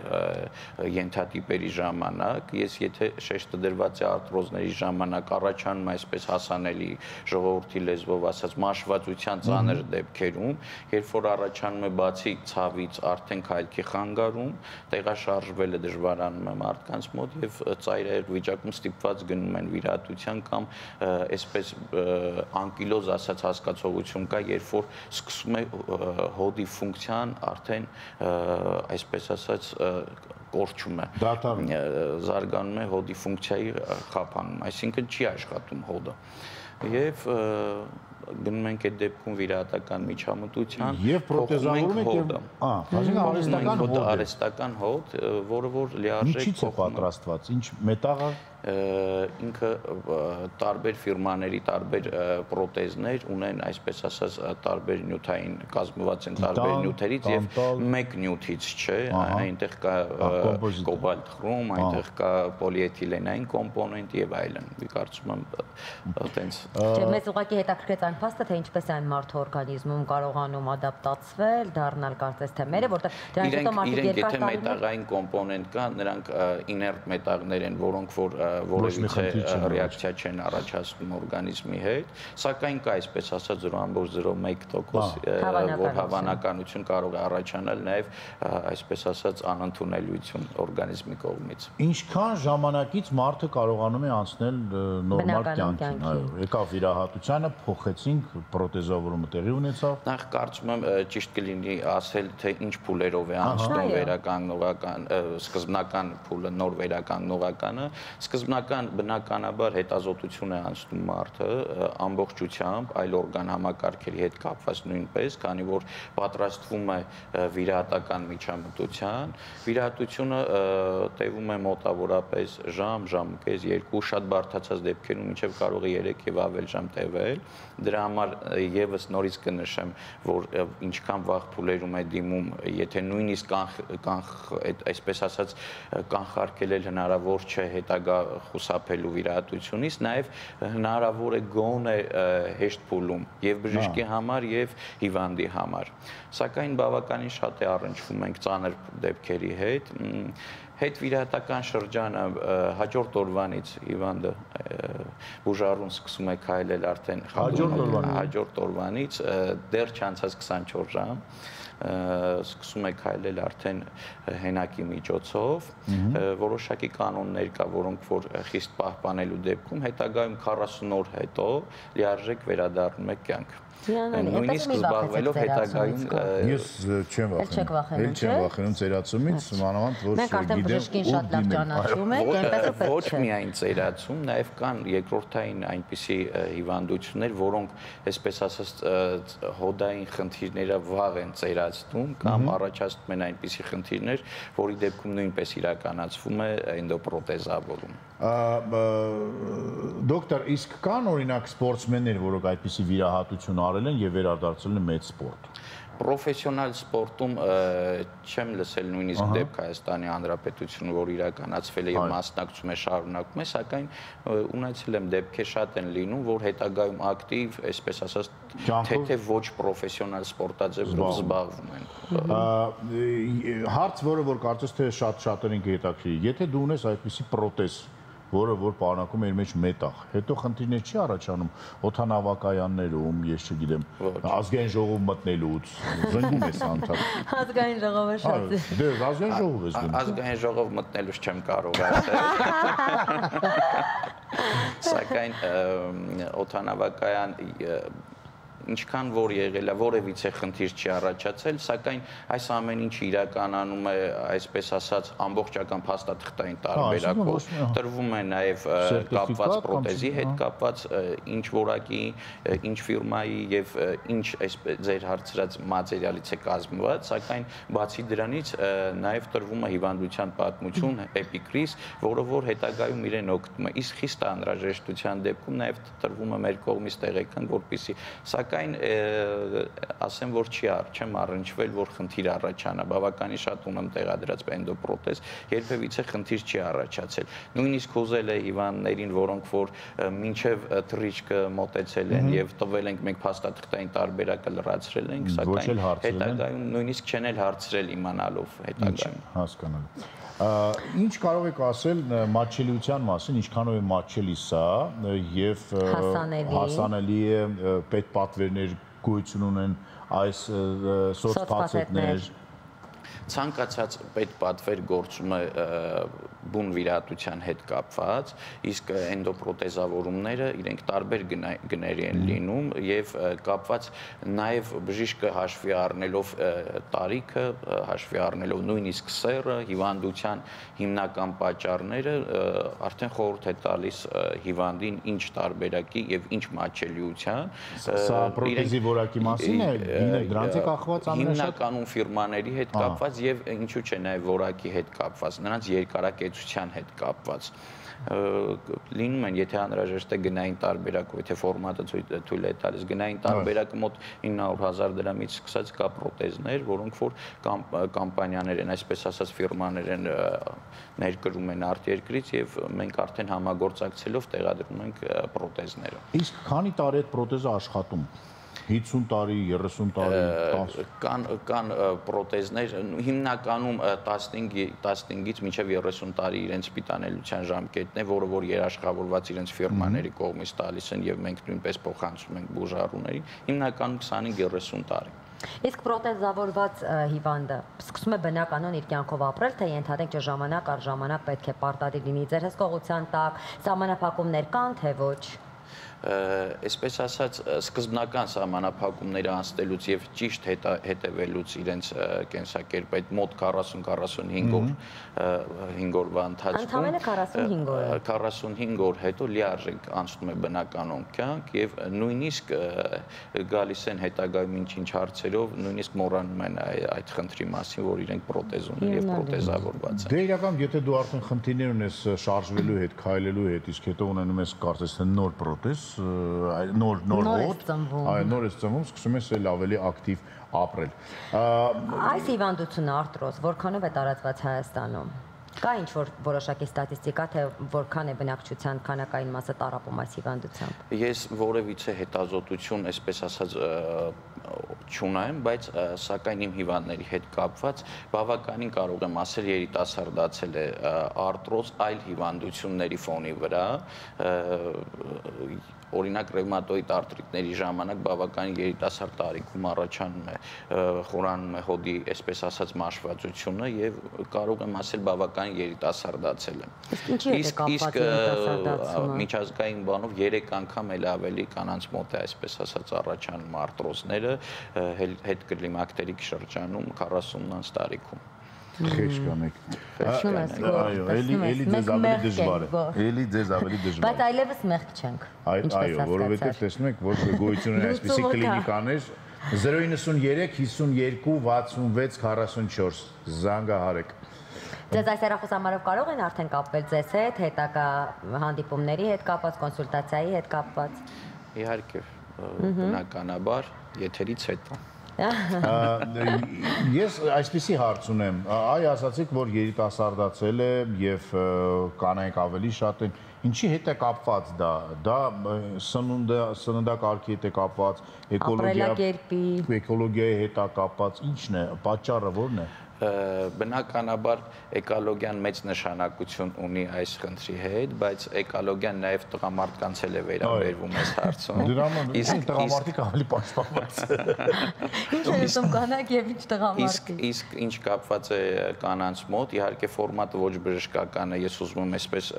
ենթատիպերի ժամանակ։ Ես եթե շեշտը դրված է արտրոզների ժամանակ առաջանում է այսպես հասանելի ժողովրդի լեզվով ասած մաշվածության ծանր դեպքերում, երբ որ առաջանում է բացի ցավից արդեն քայլքի խանգարում, տեղաշարժվելը դժվարանում է մարդկանց մոտ եւ ծայրահեղ վիճակում ստիպված գնում են վիրահատության կամ այսպես անկիլոզ ասած հասկացողություն կա, երբ որ սկսում է հոդի ֆունկցիան արդեն այսպես ասած կորչում է, զարգանում է հոդի ֆունկցիայի խափանում, այսինքն չի աշխատում հոդը եւ գնում ենք այդ դեպքում վիրահատական միջամտության եւ պրոթեզավորում եք արհեստական հոդ, որը որ լիարժեք ինչից է պատրաստված, ինչ մետաղ է ինքը տարբեր ֆիրմաների տարբեր պրոթեզներ ունեն, այսպես ասած, տարբեր նյութային կազմված են տարբեր նյութերից եւ մեկ նյութից չէ, այնտեղ կա կոբալտ խրոմ, այնտեղ կա պոլիէթիլենային կոմպոնենտ եւ այլն։ Մի կարծում եմ այտենց։ Չէ, մեզ ուղղակի հետաքրքրեց այն փաստը, թե ինչպես է այն մարդու օրգանիզմում կարողանում ադապտացվել, դառնալ կարծես թե մերը, որտեղ դրանից հետո մարդիկ երկար տարիներ մետաղային կոմպոնենտ կա, նրանք իներտ մետաղներ են, որոնք որ որևիցե ռեակցիա չեն առաջացնում օրգանիզմի հետ, սակայն կա այսպես ասած 0.01% որ հավանականություն կարող է առաջանալ նաև այսպես ասած անընդունելիություն օրգանիզմի կողմից։ Ինչքան ժամանակից մարդը կարողանում է անցնել նորմալ կյանքին, այո, եկավ վիրահատությանը, փոխեցինք, պրոթեզավորումը տեղի ունեցավ։ Նախ կարծում եմ ճիշտ կլինի ասել, թե ինչ փուլերով է անցնում վերականգնողական, սկզբնական փուլը, նոր վերականգնողականը, սկզբնական բնականաբար հետազոտություն է անցնում մարդը ամբողջությամբ այլ օրգան համակարգերի հետ կապված նույնպես, քանի որ պատրաստվում է վիրահատական միջամտության, վիրահատությունը տևում է մոտավորապես ժամ, ժամկես, 2, շատ բարդացած դեպքերում մինչև կարող է 3 եւ ավել ժամ տևել։ Դրա համար եւս նորից կնշեմ, որ ինչքան վաղ փուլերում է դիմում, եթե նույնիսկ այսպես ասած կանխարգելել հնարավոր չէ հետագա խուսափելու վիրահատությունից, նաև հնարավոր է գոնե հեշտ փուլում եւ բժշկի համար եւ հիվանդի համար։ Սակայն բավականին շատ է առնչվում ենք ծանր դեպքերի հետ վիրահատական շրջանը հաջորդ օրվանից հիվանդը բուժառուն սկսում է քայլել արդեն հաջորդ օրվանից դեռ չանցած 24 ժամ սկսում է քայլել արդեն հենակի միջոցով, որոշակի կանոններ կա, որոնք որ խիստ պահպանելու դեպքում հետագայում 40 օր հետո լիարժեք վերադառնում է կյանք։ Նույնիսկ զբաղվելով հետագայում ես չեմ վախենում ծերացումից, մանավանդ որ մենք արդեն բժշկին շատ լավ ճանաչում ենք, այնպես է ոչ միայն ծերացում, նաև կան երկրորդային այնպիսի հիվանդություններ, որոնք այսպես ասած հոդային խնդիրները վաղ են ծերացնում կամ առաջացնում են այնպիսի խնդիրներ, որի դեպքում նույնպես իրականացվում է էնդոպրոթեզավորում։ Դոկտոր, իսկ կան օրինակ սպորտսմեններ, որոնք այդպիսի վիրահատություն արել են եւ վերադարձել են մեծ սպորտ։ Պրոֆեսիոնալ սպորտում չեմ լսել նույնիսկ դեպք Հայաստանի Հանրապետությունը, որ իրականացվել է եւ մասնակցում է, շարունակում է, սակայն ունեցել եմ դեպքեր շատ են լինում, որ հետագայում ակտիվ, այսպես ասած, թե ոչ պրոֆեսիոնալ սպորտաձևով զբաղվում են։ Հարց, որը որ կարծես թե շատերին կհետաքրքրի, եթե դու ունես այդպիսի պրոթեզ, որը որ պարունակում է իր մեջ մետաղ, հետո խնդիրներ չի առաջանում օդանավակայաններում, ես չգիտեմ, ազգային ժողով մտնելուց, զնգում ես անդադ։ Ազգային ժողովը շատ։ Դե ազգային ժողով ես գնում։ Ազգային ժողով մտնելուց չեմ կարող ասել։ Սակայն օդանավակայան ինչքան որ եղել է, որևիցե խնդիր չի առաջացել, սակայն այս ամեն ինչը իրականանում է, այսպես ասած, ամբողջական փաստաթղթային տարբերակով, տրվում է նաև կապված պրոթեզի հետ կապված ինչ որակի, ինչ ֆիրմայի եւ ինչ ձեր հարցրած մատերիալից է կազմված, սակայն բացի դրանից նաև տրվում է հիվանդության պատմություն, էպիկրիզ, որը որ հետագայում իրեն օգտվում է։ Իսկ խիստ անհրաժեշտության դեպքում նաև տրվում է մեր կողմից տեղեկանք, որպեսզի սակայն ասեմ, որ չեմ առնչվել, որ խնդիր առաջանա, բավականին շատ ունեմ տեղադրած էնդոպրոթեզ, երբևիցե խնդիր չի առաջացել։ Նույնիսկ ուզել է հիվանդներին, որոնք որ մինչև թռիչքը մոտեցել են եւ տվել ենք մենք փաստաթղթային տարբերակը լրացրել ենք, սակայն հետագայում նույնիսկ չեն էլ հարցրել իմանալով հետագայում։ Հասկանալի։ Ինչ կարող եք ասել մատչելիության մասին, ինչքանով է մատչելի սա եւ հասանելի է պետպատվերներ գոյություն ունեն այս սոցփաթեթներ։ Ցանկացած պետպատվեր գործում է բուն վիրահատության հետ կապված, իսկ էնդոպրոթեզավորումները իրենք տարբեր գների են լինում եւ կապված նաեւ բժիշկը հաշվի առնելով տարիքը, հաշվի առնելով նույնիսկ սեռը, հիվանդության հիմնական պատճառները, արդեն խորհուրդ է տալիս հիվանդին ինչ տարբերակի եւ ինչ մատչելիության։ Սա պրոթեզի որակի մասին է, դրանց է կախված ամենաշատ հիմնականում ֆիրմաների հետ կապված եւ ինչու՞ չէ նաեւ որակի հետ կապված, նրանց երկարակեցության հետ կապված լինում են, եթե անհրաժեշտ է գնային տարբերակով, եթե ֆորմատը թույլ է տալիս, գնային տարբերակը մոտ 900,000 դրամից սկսած կա պրոթեզներ, որոնք որ կամպանիաներ են, այսպես ասած ֆիրմաներ են ներկրում են արտերկրից եւ մենք արդեն համագործակցելով տեղադրում ենք պրոթեզները։ Իսկ քանի տարի այդ պրոթեզը աշխատում 50 տարի, 30 տարի, 10 կան պրոթեզներ, հիմնականում 15-ից մինչև 30 տարի իրենց պիտանելիության ժամկետն է, որը որ երաշխավորված իրենց ֆիրմաների կողմից տալիս են եւ մենք նույնպես փոխանցում ենք բուժառուներին, հիմնականում 25-30 տարի։ Իսկ պրոթեզավորված հիվանդը սկսում է բնականon իր կյանքով ապրել, թե ենթադրենք, որ ժամանակ առ ժամանակ պետք է պարտադիր լինի ձեր հսկողության տակ, սահմանափակումներ կան, թե ոչ։ Այսպես ասած, սկզբնական սահմանափակումները անցնելուց եւ ճիշտ հետևելուց իրենց կենսակերպ այդ մոտ 40-45 օրվա ընթացքում Ընդամենը 45 օր է։ 45 օր հետո լիարժեք անցնում է բնականon կյանք եւ նույնիսկ գալիս են հետագայում ինչ-ինչ հարցերով, նույնիսկ մոռանում են այդ խնդրի մասին, որ իրենք պրոթեզ ունեն եւ պրոթեզավորված են։ Դե իրական, եթե դու արդեն խնդիրներ ունես շարժվելու հետ, քայլելու հետ, իսկ հետո ունենում ես կարծես թե նոր պրոթեզ, նոր հոտ, նոր ես ծնվում, սկսում ես էլ ավելի ակտիվ ապրել։ Այս հիվանդությունը արտրոզ որքանով է տարածված Հայաստանում։ Կա ինչ-որ որոշակի ստատիստիկա, թե որքան է բնակչության քանակային մասը տառապում այս հիվանդությամբ։ Ես որևիցե հետազոտություն, այսպես ասած, չունեմ, բայց սակայն իմ հիվանդների հետ կապված բավականին կարող եմ ասել երիտասարդացել է արտրոզ այլ հիվանդությունների ֆոնի վրա, օրինակ ռևմատոիդ արտրիտների ժամանակ բավականին երիտասարդ տարիքում առաջանում է խորանում է հոդի, այսպես ասած, մաշվածությունը եւ կարող եմ ասել բավականին երիտասարդացել է։ Իսկ միջազգային բանով 3 անգամ էլ ավելի կանանց մոտ է, այսպես ասած, առաջանում արտրոզները հետկլիմակտերիկ շրջանում 40-ից տարիքում։ Քեշ կանեք։ Այո, էլի ձեզ ավելի դժվար է։ Էլի ձեզ ավելի դժվար է։ Բայց այլևս մեղք չենք։ Այո, որովհետև տեսնում եք, որ գոյություն ունեն այսպիսի կլինիկաներ 093 52 66 44 զանգահարեք։ Ձեզ այս հեռախոսահամարով կարող են արդեն կապվել ձեզ հետ, հետագա հանդիպումների հետ կապված, կոնսուլտացիայի հետ կապված։ Իհարկե, բնականաբար, եթերից հետո։ Ես այսպիսի հարց ունեմ, այ ասացիք, որ երիտասարդացել է եւ կանայք ավելի շատ են, ինչի հետ է կապված դա սննդակարգի հետ է կապված, էկոլոգիայի հետ է կապված, ինչն է, պատճառը որն է։ Բնականաբար էկոլոգիան մեծ նշանակություն ունի այս խնդրի հետ, բայց էկոլոգիան նաև տղամարդկանց էլ է վերաբերվում այս հարցում։ Իսկ տղամարդիկ ավելի պաշտպանված Ինչ է ասում կանայք եւ ինչ տղամարդիկ։ Իսկ ինչ կապված է կանանց մոտ, իհարկե ֆորմատը ոչ բժշկական է, ես ուզում եմ այսպես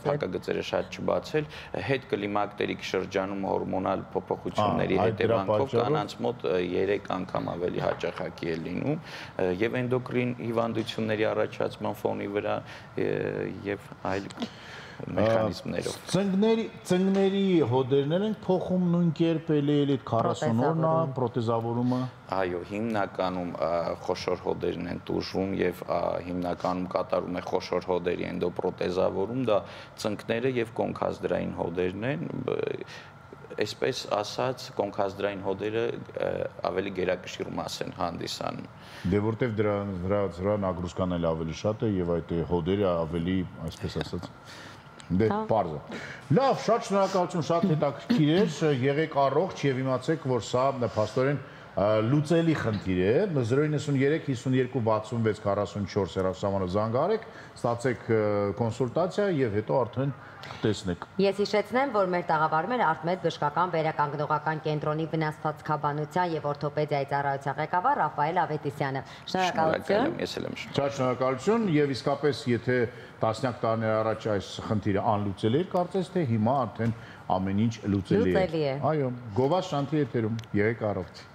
փակագծերը շատ չբացել, հետ կլիմակտերիկ շրջանում հորմոնալ փոփոխությունների հետևանքով կանանց մոտ 3 անգամ ավելի հաճախակի է լինում եւ էնդոկրին հիվանդությունների առաջացման ֆոնի վրա եւ այլ մեխանիզմներով։ Ծնկների հոդերներ են փոխում նույն կերպ էլի 40 օրն է պրոթեզավորումը։ Այո, հիմնականում խոշոր հոդերն են տուժվում եւ հիմնականում կատարում է խոշոր հոդերի էնդոպրոթեզավորում, դա ծնկները եւ կոնքազդրային հոդերն են։ Այսպես ասած, կոնքազդրային հոդերը ավելի գերակշիռ մաս են հանդիսանում։ Դե որտեվ դրա նագրուսկան էլ ավելի շատ է եւ այդ հոդերը ավելի, այսպես ասած, դե պարզ է։ Լավ, շատ շնորհակալություն, շատ հետաքրքիր էր, եղեք առողջ եւ իմացեք, որ սա փաստորեն լուծելի խնդիր է 093 52 66 44 հեռախոսահամարով զանգ արեք, ստացեք կոնսուլտացիա եւ հետո արդեն տեսնեք։ Ես հիշեցնեմ, որ մեր տաղավարում Արտմեդ բժշկական վերականգնողական կենտրոնի վնասվածքաբանության եւ օրթոպեդիայի ծառայության ղեկավար Ռաֆայել Ավետիսյանը։ Շնորհակալություն։ Ես էլ եմ Շատ շնորհակալություն եւ իսկապես եթե տասնյակ տարիներ առաջ այս խնդիրը անլուծելի էր, կարծես թե հիմա արդեն ամեն ինչ լուծելի է։ Այո, Գովազ Շանթի եթերում, եղեք առողջ։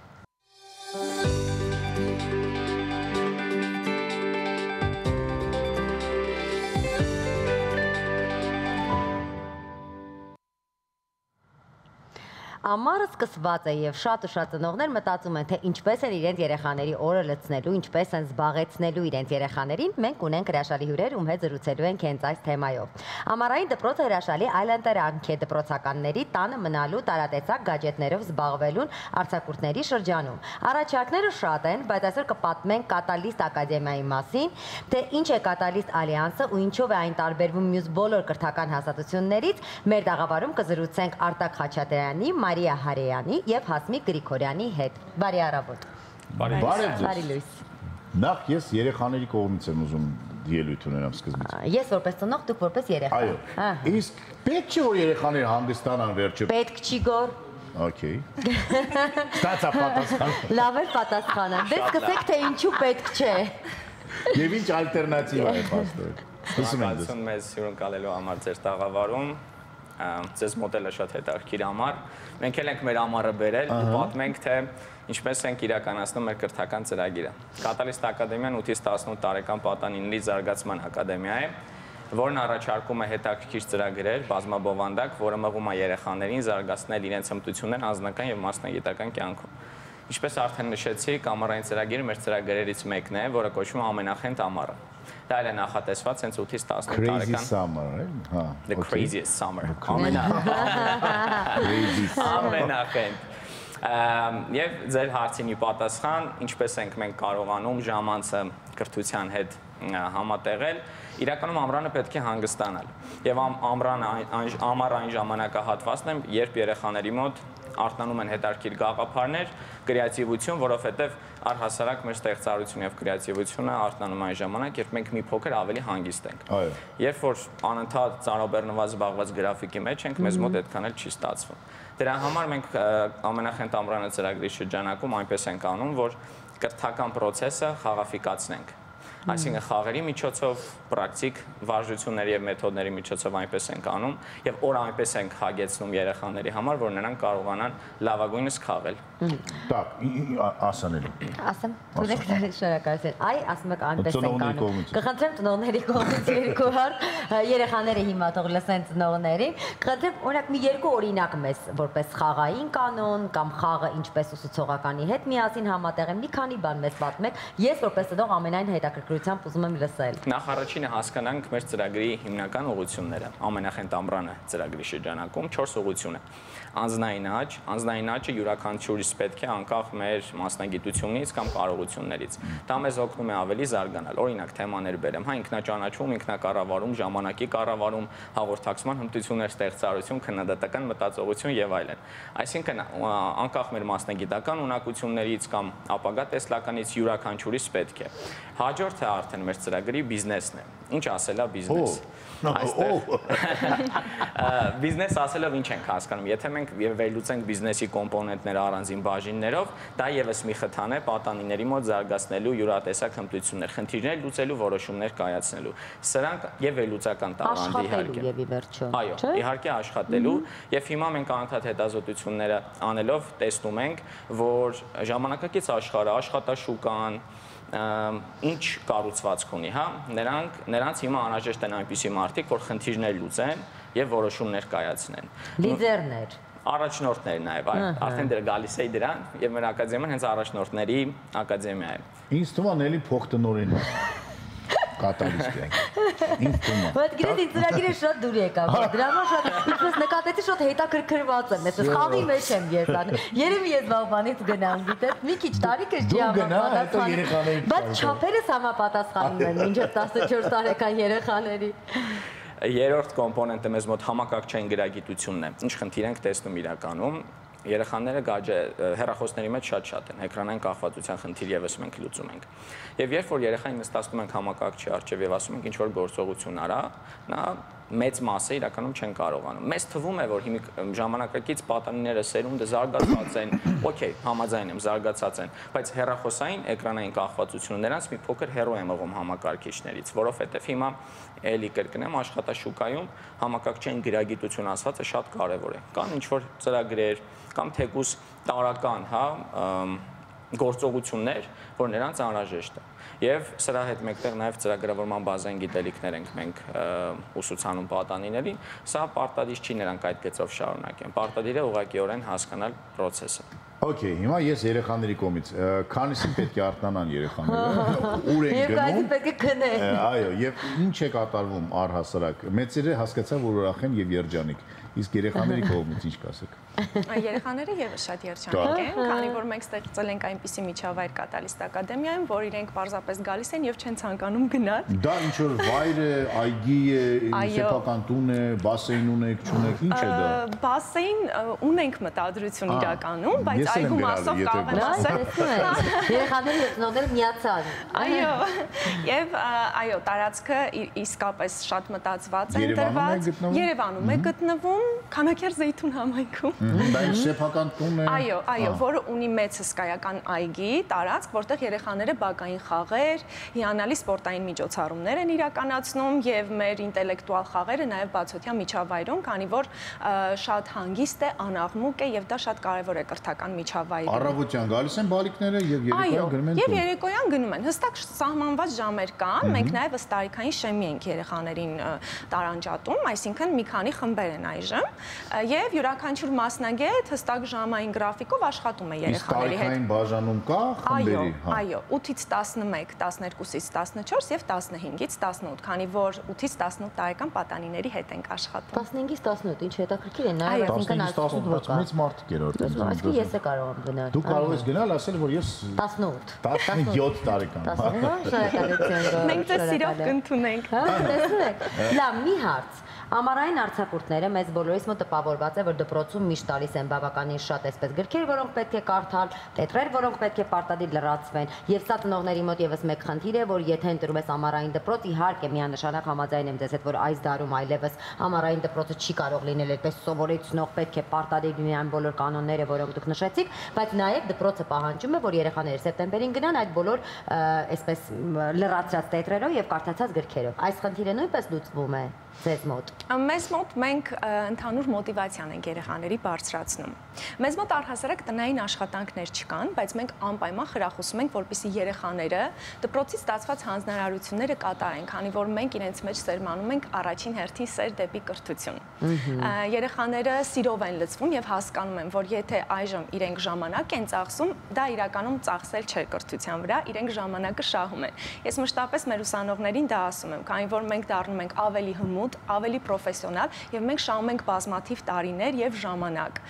Ամառը սկսված է եւ շատ ու շատ ծնողներ մտածում են, թե ինչպես են իրենց երեխաների օրը լցնելու, ինչպես են զբաղեցնելու իրենց երեխաներին։ Մենք ունենք հրաշալի հյուրեր, ում հետ զրուցելու ենք հենց այս թեմայով։ Ամառային դպրոցը հրաշալի այլընտրանք է դպրոցականների տանը մնալու տարատեսակ գadgetներով զբաղվելուն արձակուրդների շրջանում։ Առաջարկները շատ են, բայց այսօր կպատմենք Կատալիստ ակադեմիայի մասին, թե ինչ է Կատալիստ ալյանսը ու ինչով է այն տարբերվում մյուս բոլոր կրթական հաստատություններից։ Մեր տաղավարում կզրուցենք Արտակ Խաչատրյանի, Մարիա Հարեյանի եւ Հասմիկ Գրիգորյանի հետ։ Բարի առավոտ։ Բարի լույս։ Նախ ես երեխաների կողմից եմ ուզում ելույթ ունենամ սկզբից։ Ես որպես ծնող, դուք որպես երեխա։ Այո։ Իսկ պետք չէ որ երեխաները հանգստանան վերջը։ Պետք չի գոր։ Okay։ Ստացա պատասխան։ Լավ է պատասխանը։ Դե սկսեք թե ինչու պետք չէ։ Եվ ինչ ալտերնատիվա է փաստորեն։ Շնորհակալություն մեզ հյուրընկալելու համար ձեր տաղավարում։ Ձեզ մոդելը շատ հետաքրքիր ամառ։ Մենք էլ ենք մեր ամառը բերել ու պատմենք, թե ինչպես ենք իրականացնում մեր կրթական ծրագիրը։ Կատալիստ ակադեմիան 8-ից 18 տարեկան պատանիների զարգացման ակադեմիա է, որն առաջարկում է հետաքրքիր ծրագրեր, բազմաբովանդակ, որը մղում է երեխաներին զարգացնել իրենց հմտությունները անձնական եւ մասնագիտական կյանքում։ Ինչպես արդեն նշեցիք, ամառային ծրագիրը մեր ծրագրերից մեկն է, որը կոչվում է ամենախենթ ամառը։ Դա էլ է նախատեսված հենց 8-ից 18 տարեկան։ Crazy summer, հա։ The craziest summer։ Ամենախենթ։ Եվ ձեր հարցին ի պատասխան, ինչպես ենք մենք կարողանում ժամանցը կրթության հետ համատեղել, իրականում ամռանը պետք է հանգստանալ։ Եվ ամառը այն ժամանակահատվածն է, երբ երեխաների մոտ արտանում են հետաքրքիր գաղափարներ, կրեատիվություն, որովհետև առհասարակ մեր ստեղծարությունը եւ կրեատիվությունը արտանում այն ժամանակ, երբ մենք մի փոքր ավելի հանգիստ ենք։ Այո։ Երբ որ անընդհատ ծանրաբեռնված զբաղված գրաֆիկի մեջ ենք, մեզ մոտ այդքան էլ չի ստացվում։ Դրա համար մենք ամենախենթ ամռանը ծրագրի շրջանակում այնպես ենք անում, որ կրթական process-ը խաղաֆիկացնենք։ Այսինքն խաղերի միջոցով, պրակտիկ վարժությունների եւ մեթոդների միջոցով այնպես ենք անում եւ օր այնպես ենք հագեցնում երեխաների համար, որ նրանք կարողանան լավագույնս խաղել։ Так, ասանելու։ Ասեմ, դուք շնորհակալություն։ Այ ասում եք այնպես ենք անում։ Կխնդրեմ ծնողների կողմից երկու հարց, երեխաները հիմա թող լսեն ծնողներին։ Կխնդրեմ օրինակ մի երկու օրինակ մեզ որպես խաղային կանոն կամ խաղը ինչպես ուսուցողականի հետ միասին համատեղեն մի քանի բան մեզ պատմեք։ Ես որպես ծնող ամենայն հետաքրքրություն ուշադրությամբ ուզում եմ լսել։ Նախ առաջինը հասկանանք մեր ծրագրի հիմնական ուղղությունները։ Ամենախենթ ամռանը ծրագրի շրջանակում 4 ուղղություն է։ Անձնային աճը յուրաքանչյուրից պետք է անկախ մեր մասնագիտությունից կամ կարողություններից։ Դա մեզ օգնում է ավելի զարգանալ։ Օրինակ թեմաներ բերեմ, հա ինքնաճանաչում, ինքնակառավարում, ժամանակի կառավարում, հաղորդակցման հմտություններ, ստեղծարարություն, քննադատական մտածողություն եւ այլն։ Այսինքն անկախ մեր մասնագիտական ունակություններից կամ ապագա տեսլականից յուրաքանչյուրից պետք է։ Հաջորդը արդեն մեր ծրագրի բիզնեսն է։ Ինչ ասելա բիզնես։ Բիզնես ասելով ինչ ենք հասկանում։ Եթե մենք վերլուծենք բիզնեսի կոմպոնենտները առանձին բաժիններով, դա եւս մի խթան է պատանիների մոտ զարգացնելու յուրատեսակ հմտություններ, խնդիրներ լուծելու, որոշումներ կայացնելու։ Սրանք եւ վերլուծական տաղանդի իհարկե։ Եւ ի վերջո։ Այո, իհարկե աշխատելու եւ հիմա մենք անընդհատ հետազոտությունները անելով տեսնում ենք, որ ժամանակակից աշխարհը, աշխատաշուկան ինչ կառուցվածք ունի, հա, նրանց հիմա անհրաժեշտ են այնպիսի մարդիկ, որ խնդիրներ լուծեն եւ որոշումներ կայացնեն։ Լիդերներ։ Առաջնորդներ նաև, արդեն դեռ գալիս էի դրան եւ մեր ակադեմիան հենց առաջնորդների ակադեմիա է։ Ինձ թվում է Նելի փոխտնօրեն կատարիչ ենք։ Ինձ թվում է։ Բայց գիտես ծրագիրը շատ դուր եկավ։ Դրա համար շատ ինչպես նկատեցի շատ հետաքրքրված եմ։ Ես խաղի մեջ եմ ես ան։ Երևի ես բավականից գնամ, գիտես, մի քիչ տարիքս չի համապատասխանում։ Բայց չափերս համապատասխանում են մինչև 14 տարեկան երեխաների։ Երրորդ կոմպոնենտը մեզ մոտ համակարգչային գրագիտությունն է։ Ինչ խնդիր ենք տեսնում իրականում։ Երեխաները հեռախոսների մեջ շատ են, էկրանային կախվածության խնդիր եւս մենք լուծում ենք։ Եվ երբ որ երեխային նստացնում ենք համակարգչի առջև եւ ասում ենք ինչ որ գործողություն արա, նա մեծ մասը իրականում չեն կարողանում։ Մեզ թվում է, որ հիմա ժամանակակից պատանիները սերունդը զարգացած են, օքեյ, համաձայն եմ, զարգացած են, բայց հեռախոսային էկրանային կախվածությունը նրանց մի փոքր հեռու է մղում համակարգիչներից, որովհետեւ հիմա էլի կրկնեմ աշխատաշուկայում համակարգչային գրագիտություն ասվածը շատ կարեւոր է։ Կան ինչ որ ծրագրեր կամ թեկուզ տարական, հա, գործողություններ, որ նրանց անհրաժեշտ է։ Եվ սրա հետ մեկտեղ նաև ծրագրավորման բազային գիտելիքներ ենք մենք ուսուցանում պատանիներին, սա պարտադիր չի նրանք այդ գծով շարունակեն։ Պարտադիր է ուղղակիորեն հասկանալ process-ը։ Okay, հիմա ես երեխաների կողմից, քանիսին պետք է արթնանան երեխաները, ուր են գնում։ Եվ քանիսին պետք է քնեն։ Այո, եւ ինչ է կատարվում առհասարակ։ Մեծերը հասկացան, որ ուրախ են եւ երջանիկ։ Իսկ երեխաների կողմից ինչ կասեք։ Երեխաները եւս շատ երջանիկ են, քանի որ մենք ստեղծել ենք այնպիսի միջավայր կատալիստ ակադեմիայում, որ իրենք պարզապես գալիս են եւ չեն ցանկանում գնալ։ Դա ինչ որ վայր է, այգի է, սեփական տուն է, բասեին ունեք, չունեք, ինչ է դա։ Բասեին ունենք մտադրություն իրականում, բայց այգու մասով կարող եմ ասել։ Երեխաները եւ ծնողները միացան։ Այո։ Եվ այո, տարածքը իսկապես շատ մտածված է ընտրված։ Երևանում է գտնվում, Քանաքեր Զեյթուն համայնքում։ Դա սեփական տուն է։ Այո, որը ունի մեծ հսկայական այգի, տարածք, որտեղ երեխաները բակային խաղեր, հիանալի սպորտային միջոցառումներ են իրականացնում եւ մեր ինտելեկտուալ խաղերը նաեւ բացօթյա միջավայրում, քանի որ շատ հանգիստ է, անաղմուկ է եւ դա շատ կարեւոր է կրթական միջավայրում։ Առավոտյան գալիս են բալիկները եւ երեկոյան գնում են տուն։ Եվ երեկոյան գնում են։ Հստակ սահմանված ժամեր կան, մենք նաեւ ըստ տարիքային շեմի ենք երեխաներին տարանջատում, այսինքն մի քանի խմբեր են այժմ եւ յուրաքանչյուր մասնագետ հստակ ժամային գրաֆիկով աշխատում է երեխաների հետ։ Իսկ տարիքային բաժանում կա խմբերի, հա։ Այո, 8-ից 11, 12-ից 14 եւ 15-ից 18, քանի որ 8-ից 18 տարեկան պատանիների հետ ենք աշխատում։ 15-ից 18, ինչ հետաքրքիր է, նաեւ այսինքն այսինքն մեծ մարդիկ են որտեղ։ Այսինքն ես է կարող եմ գնալ։ Դու կարող ես գնալ, ասել որ ես 17 տարեկան։ Շնորհակալություն։ Մենք դες սիրով կընդունենք։ Հա, տեսնում եք։ Լավ, մի հարց։ Ամառային արձակուրդները մեզ բոլորիս մոտ տպավորված է, որ դպրոցում միշտ տալիս են բավականին շատ այսպես գրքեր, որոնք պետք է կարդալ, տետրեր, որոնք պետք է պարտադիր լրացվեն։ Եվ սա ծնողների մոտ եւս մեկ խնդիր է, որ եթե ընտրում ես ամառային դպրոց, իհարկե միանշանակ համաձայն եմ ձեզ հետ, որ այս դարում այլևս ամառային դպրոցը չի կարող լինել այդպես սովորեցնող, պետք է պարտադիր լինեն բոլոր կանոնները, որոնք դուք նշեցիք, բայց նաեւ դպրոցը պահանջում է, որ երեխաները սեպտեմբերին գնան այդ բոլոր այսպես լրացած տետրերով եւ կարդացած գրքերով։ Այս խնդիրը նույնպես լուծվում է։ ձեզ մոտ։ Մեզ մոտ մենք ընդհանուր մոտիվացիան ենք երեխաների բարձրացնում։ Մեզ մոտ առհասարակ տնային աշխատանքներ չկան, բայց մենք անպայման խրախուսում ենք, որպեսզի երեխաները դպրոցից ստացված հանձնարարությունները կատարեն, քանի որ մենք իրենց մեջ սերմանում ենք առաջին հերթին սեր դեպի կրթություն։ Երեխաները սիրով են լցվում եւ հասկանում են, որ եթե այժմ իրենք ժամանակ են ծախսում, դա իրականում ծախսել չէ կրթության վրա, իրենք ժամանակը շահում են։ Ես մշտապես մեր ուսանողներին դա ասում եմ, քանի որ մենք դառնում ենք ավելի հմուտ, ավելի պրոֆեսիոնալ եւ մենք շահում ենք բազմաթիվ տարիներ եւ ժամանակ,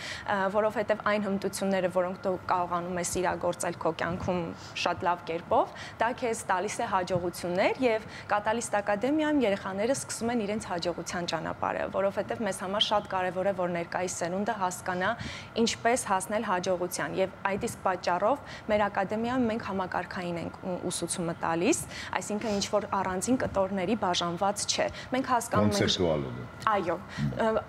որովհետեւ այն հմտությունները, որոնք դու կարողանում ես իրագործել քո կյանքում շատ լավ կերպով, դա քեզ տալիս է հաջողություններ եւ Կատալիստ ակադեմիայում երեխաները սկսում են իրենց հաջողության ճանապարհը, որովհետեւ մեզ համար շատ կարեւոր է, որ ներկայիս սերունդը հասկանա ինչպես հասնել հաջողության եւ այդ իսկ պատճառով մեր ակադեմիայում մենք համակարգային ենք ուսուցումը տալիս, այսինքն ինչ որ առանձին կտորների բաժանված չէ։ Մենք հասկանում ենք այո,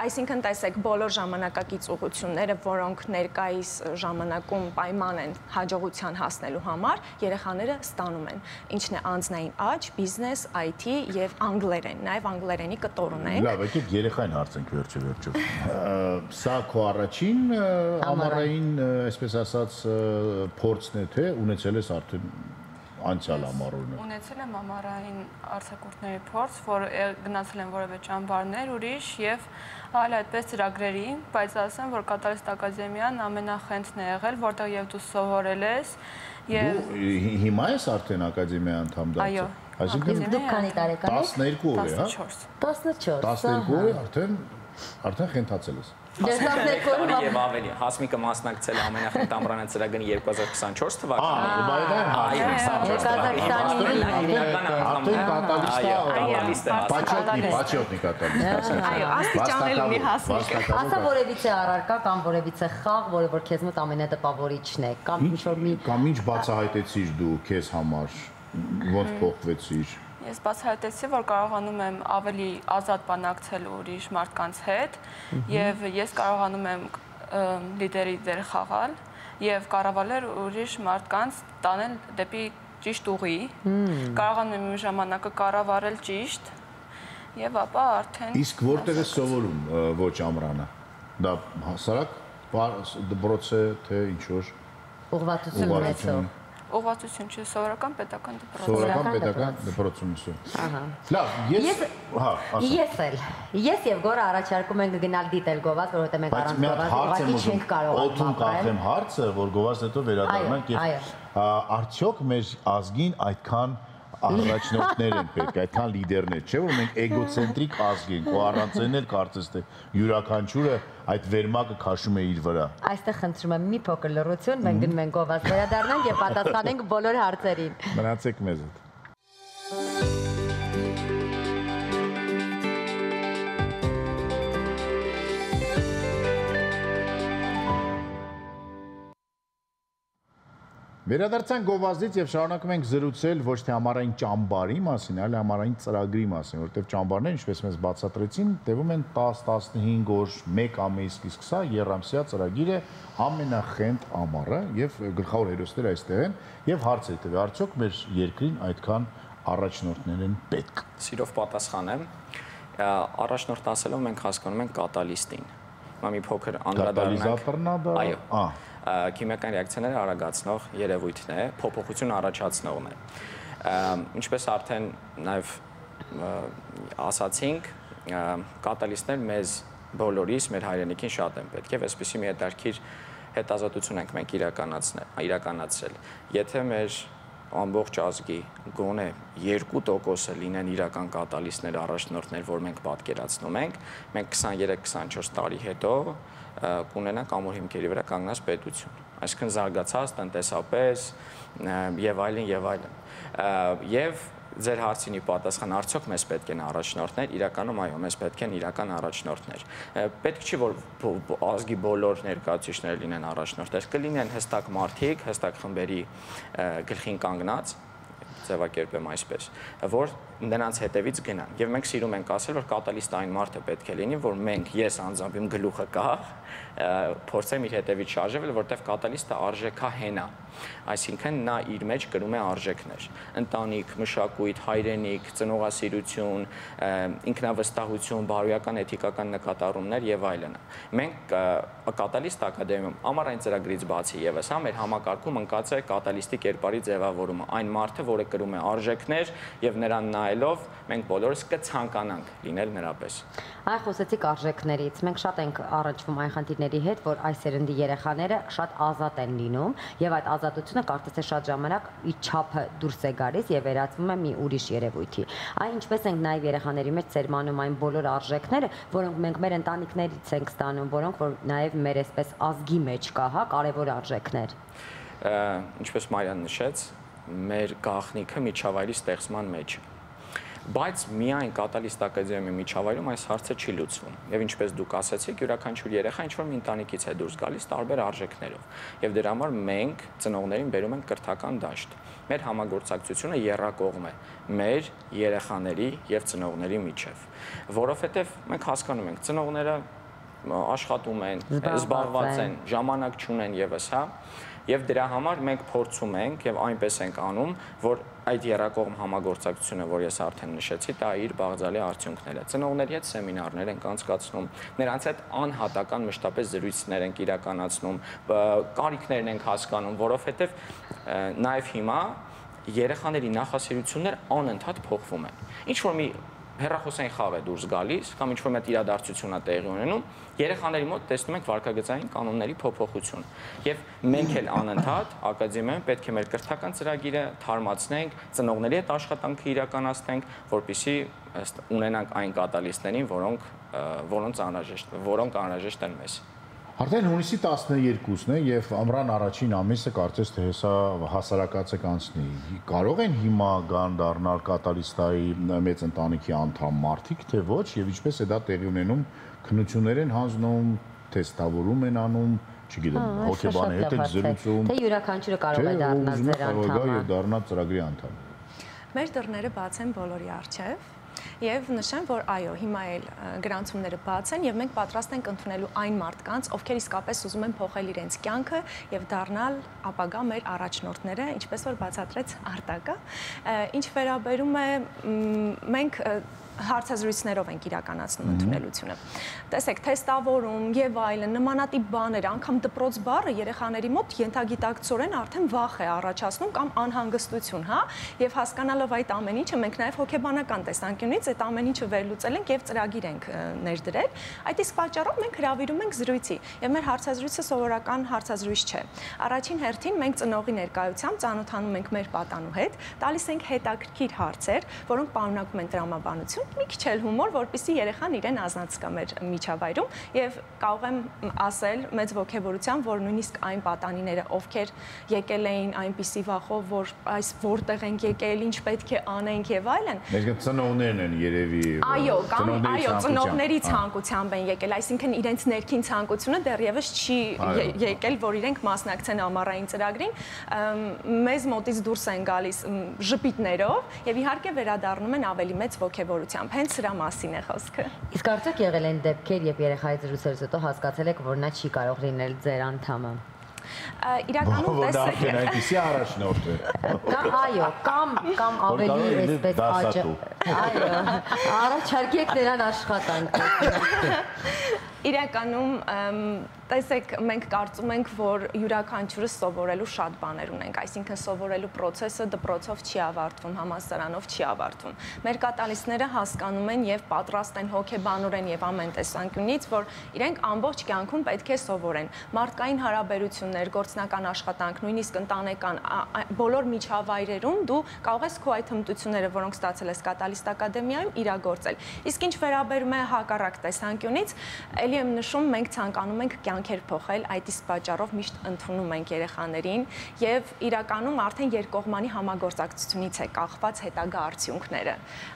այսինքն տեսեք բոլոր ժամանակակից ուղղությունները, որոնք ներկայիս ժամանակում պայման են հաջողության հասնելու համար, երեխաները ստանում են։ Ինչն է անձնային աճ, բիզնես, IT եւ անգլերեն, նաեւ անգլերենի կտոր ունենք։ Լավ, եկեք երեխային հարցենք վերջը։ Սա քո առաջին ամառային, այսպես ասած, փորձն է, թե ունեցել ես արդեն անցյալ ամառորը։ Ունեցել եմ ամառային արձակուրդների փորձ, որ գնացել եմ որևէ ճամբարներ ուրիշ եւ այլ այդպես ծրագրերի, բայց ասեմ, որ Կատալիստ ակադեմիան ամենախենթն է եղել, որտեղ եւ դու սովորել ես եւ հիմա ես արդեն ակադեմիայի անդամ դարձել։ Այո։ Այսինքն Դուք քանի տարեկան եք? 12 օր է, հա։ 14։ 12 օր արդեն խենթացել ես։ 12 օրը եւ ավելի Հասմիկը մասնակցել է ամենախենթ ամռանային ծրագրին 2024 թվականին։ Պաչյոտնի կատալիստ։ Այո, աստիճանել ունի Հասմիկը։ ասա որևիցե առարկա կամ որևիցե խաղ, որը որ քեզ մոտ ամենատպավորիչն է, կամ ինչ որ մի Կամ ինչ բացահայտեցիր դու քեզ համար, ոնց փոխվեցիր։ Ես բացահայտեցի, որ կարողանում եմ ավելի ազատ բանակցել ուրիշ մարդկանց հետ եւ ես կարողանում եմ լիդերի դեր խաղալ եւ կառավարել ուրիշ մարդկանց տանել դեպի ճիշտ ուղի։ Կարողանում եմ իմ ժամանակը կառավարել ճիշտ եւ ապա արդեն Իսկ որտեղ է սովորում ոչ ամռանը։ Դա հասարակ դպրոց է, թե ինչ որ ուղղվածություն ունեցող։ ուղղվածություն չի, սովորական պետական դպրոց։ Սովորական պետական դպրոցում ուսում։ Լավ, Ես եւ Գորը առաջարկում ենք գնալ դիտել Գովազ, որովհետեւ մենք առանց Գովազի ուղղակի չենք կարող օդում կախեմ հարցը, որ Գովազից հետո վերադառնանք եւ արդյոք մեր ազգին այդքան առաջնորդներ են պետք, այդքան լիդերներ, չէ՞ որ մենք էգոցենտրիկ ազգ ենք, ու առանց այն էլ կարծես թե յուրաքանչյուրը այդ վերմակը քաշում է իր վրա։ Այստեղ խնդրում եմ մի փոքր լռություն, մենք գնում ենք Գովազ վերադառնանք եւ պատասխանենք բոլոր հարցերին։ Մնացեք մեզ հետ։ Վերադարձանք Գովազից եւ շարունակում ենք զրուցել ոչ թե ամառային ճամբարի մասին, այլ ամառային ծրագրի մասին, որովհետեւ ճամբարները, ինչպես մեզ բացատրեցին, տևում են 10-15 օր, 1 ամիս, իսկ սա երամսյա ծրագիր է, ամենախենթ ամառը եւ գլխավոր հերոսները այստեղ են եւ հարցը հետեւի, արդյոք մեր երկրին այդքան առաջնորդներ են պետք։ Սիրով պատասխանեմ։ Առաջնորդ ասելով մենք հասկանում ենք կատալիստին։ Հիմա մի փոքր անդրադառնանք։ Այո։ Քիմիական ռեակցիաները արագացնող երևույթն է, փոփոխություն առաջացնողն է։ Ինչպես արդեն նաև ասացինք, կատալիստներ մեզ բոլորիս, մեր հայրենիքին շատ են պետք եւ այսպեսի մի հետաքրքիր հետազոտություն ենք մենք իրականացրել։ Եթե մեր ամբողջ ազգի գոնե 2%-ը լինեն իրական կատալիստներ, առաջնորդներ, որ մենք պատկերացնում ենք, մենք 23-24 տարի հետո կունենանք ամուր հիմքերի վրա կանգնած պետություն, այսինքն զարգացած տնտեսապես եւ այլն եւ այլն։ Եվ ձեր հարցին պատասխան, արդյոք մեզ պետք են առաջնորդներ, իրականում այո, մեզ պետք են իրական առաջնորդներ։ Պետք չի որ ազգի բոլոր ներկայացուցիչները լինեն առաջնորդներ, կլինեն հստակ մարդիկ, հստակ խմբերի գլխին կանգնած, ձևակերպեմ այսպես, որ նրանց հետևից գնան։ Եվ մենք սիրում ենք ասել, որ կատալիստը այն մարդը պետք է լինի, որ մենք ես անձամբ իմ գլուխը կախ, փորձեմ իր հետևից շարժվել, որտեղ կատալիստը արժեքահեն է։ Այսինքն նա իր մեջ կրում է արժեքներ՝ ընտանիք, մշակույթ, հայրենիք, ծնողասիրություն, ինքնավստահություն, բարոյական, էթիկական նկատառումներ եւ այլն։ Մենք կատալիստ ակադեմիայում ամառային ծրագրից բացի եւս մեր համակարգում ընկած է կատալիստի կերպարի ձևավորումը, այն մարդը, որը կրում է արժեքներ եւ նրան նայելով մենք բոլորս կցանկանանք լինել նրա պես։ Այ խոսեցիք արժեքներից, մենք շատ ենք առնչվում այն խնդիրների հետ, որ այս սերնդի երեխաները շատ ազատ են լինում եւ այդ ազատությունը կարծես թե շատ ժամանակ ի չափը դուրս է գալիս եւ վերածվում է մի ուրիշ երևույթի։ Այ ինչպես ենք նաեւ երեխաների մեջ սերմանում այն բոլոր արժեքները, որոնք մենք մեր ընտանիքներից ենք ստանում, որոնք որ նաեւ մեր այսպես ազգի մեջ կա, հա, կարևոր արժեքներ։ Ինչպես Մարիան նշեց, մեր գաղտնիքը միջավայրի ստեղծման մեջ է։ Բայց միայն կատալիստ ակադեմիայի միջավայրում այս հարցը չի լուծվում։ Եվ ինչպես դուք ասացիք, յուրաքանչյուր երեխա ինչ-որ մի ընտանիքից է դուրս գալիս տարբեր արժեքներով։ Եվ դրա համար մենք ծնողներին բերում ենք կրթական դաշտ։ Մեր համագործակցությունը եռակողմ է մեր երեխաների եւ ծնողների միջև, որովհետեւ մենք հասկանում ենք, ծնողները աշխատում են, զբաղված են, ժամանակ չունեն եւս, հա։ Եվ դրա համար մենք փորձում ենք եւ այնպես ենք անում, որ այդ եռակողմ համագործակցությունը, որ ես արդեն նշեցի, դա իր բաղձալի արդյունքները։ Ծնողների հետ սեմինարներ ենք անցկացնում, նրանց հետ անհատական մշտապես զրույցներ ենք իրականացնում, կարիքներն ենք հասկանում, որովհետեւ նաեւ հիմա երեխաների նախասիրություններ անընդհատ փոխվում են։ Ինչ որ մի հեռախոսային խաղ է դուրս գալիս կամ ինչ-որ մի իրադարձություն է տեղի ունենում, երեխաների մոտ տեսնում ենք վարքագծային կանոնների փոփոխություն։ Եվ մենք էլ անընդհատ ակադեմիայում պետք է մեր կրթական ծրագիրը թարմացնենք, ծնողների հետ աշխատանքը իրականացնենք, որպեսզի ունենանք այն կատալիստներին, որոնք անհրաժեշտ են մեզ։ Արդեն հունիսի 12-ն է եւ ամռան առաջին ամիսը կարծես թե հեսա հասարակացը կանցնի։ Կարող են հիմա գան դառնալ կատալիստայի մեծ ընտանիքի անդամ մարդիկ, թե ոչ, եւ ինչպես է դա տեղի ունենում, քննություններ են հանձնում, թեստավորում են անում, չգիտեմ, հոգեբանի հետ եք զրուցում։ Թե յուրաքանչյուրը կարող է դառնալ ձեր անդամը։ Եւ դառնալ ծրագրի անդամ։ Մեր դռները բաց են բոլորի առջև։ Եվ նշեմ, որ այո, հիմա էլ գրանցումները բաց են եւ մենք պատրաստ ենք ընդունելու այն մարդկանց, ովքեր իսկապես ուզում են փոխել իրենց կյանքը եւ դառնալ ապագա մեր առաջնորդները, ինչպես որ բացատրեց Արտակը։ Ինչ վերաբերում է մենք հարցազրույցներով ենք իրականացնում ընդունելությունը։ Տեսեք, թեստավորում եւ այլն, նմանատիպ բաներ, անգամ դպրոց բառը երեխաների մոտ ենթագիտակցորեն արդեն վախ է առաջացնում կամ անհանգստություն, հա, եւ հասկանալով այդ ամեն ինչը մենք նաեւ հոգեբանական տեսանկյունից այդ ամեն ինչը վերլուծել ենք եւ ծրագիր ենք ներդրել։ Այդ իսկ պատճառով մենք հրավիրում ենք զրույցի եւ մեր հարցազրույցը սովորական հարցազրույց չէ։ Առաջին հերթին մենք ծնողի ներկայությամբ ծանոթանում ենք մեր պատանու հետ, տալիս ենք հետաքրքիր հարցեր, որոնք պարունակում են տրամաբանություն, մի քիչ էլ հումոր, որպեսզի երեխան իրեն ազնացկա մեր միջավայրում եւ կարող եմ ասել մեծ ողջավորությամբ, որ նույնիսկ այն պատանիները, ովքեր եկել էին այնպիսի վախով, որ այս որտեղ ենք եկել, ինչ պետք է անենք եւ այլն։ Այսինքն ծնողներն են երևի։ Այո, կամ այո, ծնողների ցանկությամբ են եկել, այսինքն իրենց ներքին ցանկությունը դեռևս չի եկել, որ իրենք մասնակցեն ամառային ծրագրին, մեզ մոտից դուրս են գալիս ժպիտներով եւ իհարկե վերադառնում են ավելի մեծ ողջավորությամբ։ Հենց սրա մասին է խոսքը։ Իսկ արդյոք եղել են դեպքեր, երբ երեխայի զրույցերից հետո հասկացել եք, որ նա չի կարող լինել ձեր անդամը։ Իրականում տեսեք, այնպեսի առաջնորդ է։ Այո, կամ ավելի այսպես աճը։ Այո, առաջարկեք նրան աշխատանք։ Իրականում տեսեք, մենք կարծում ենք, որ յուրաքանչյուրը սովորելու շատ բաներ ունենք, այսինքն սովորելու process-ը դպրոցով չի ավարտվում, համալսարանով չի ավարտվում։ Մեր կատալիստները հասկանում են եւ պատրաստ են հոգեբանորեն եւ ամեն տեսանկյունից, որ իրենք ամբողջ կյանքում պետք է սովորեն։ Մարդկային հարաբերություններ, գործնական աշխատանք, նույնիսկ ընտանեկան բոլոր միջավայրերում դու կարող ես քո այդ հմտությունները, որոնք ստացել ես կատալիստ ակադեմիայում, իրագործել։ Իսկ ինչ վերաբերում է հակառակ տեսանկյունից, ելի եմ նշում, մենք ցանկանում ենք ջանքեր փոխել, այդ իսկ պատճառով միշտ ընդունում ենք երեխաներին եւ իրականում արդեն երկկողմանի համագործակցությունից է կախված հետագա արդյունքները։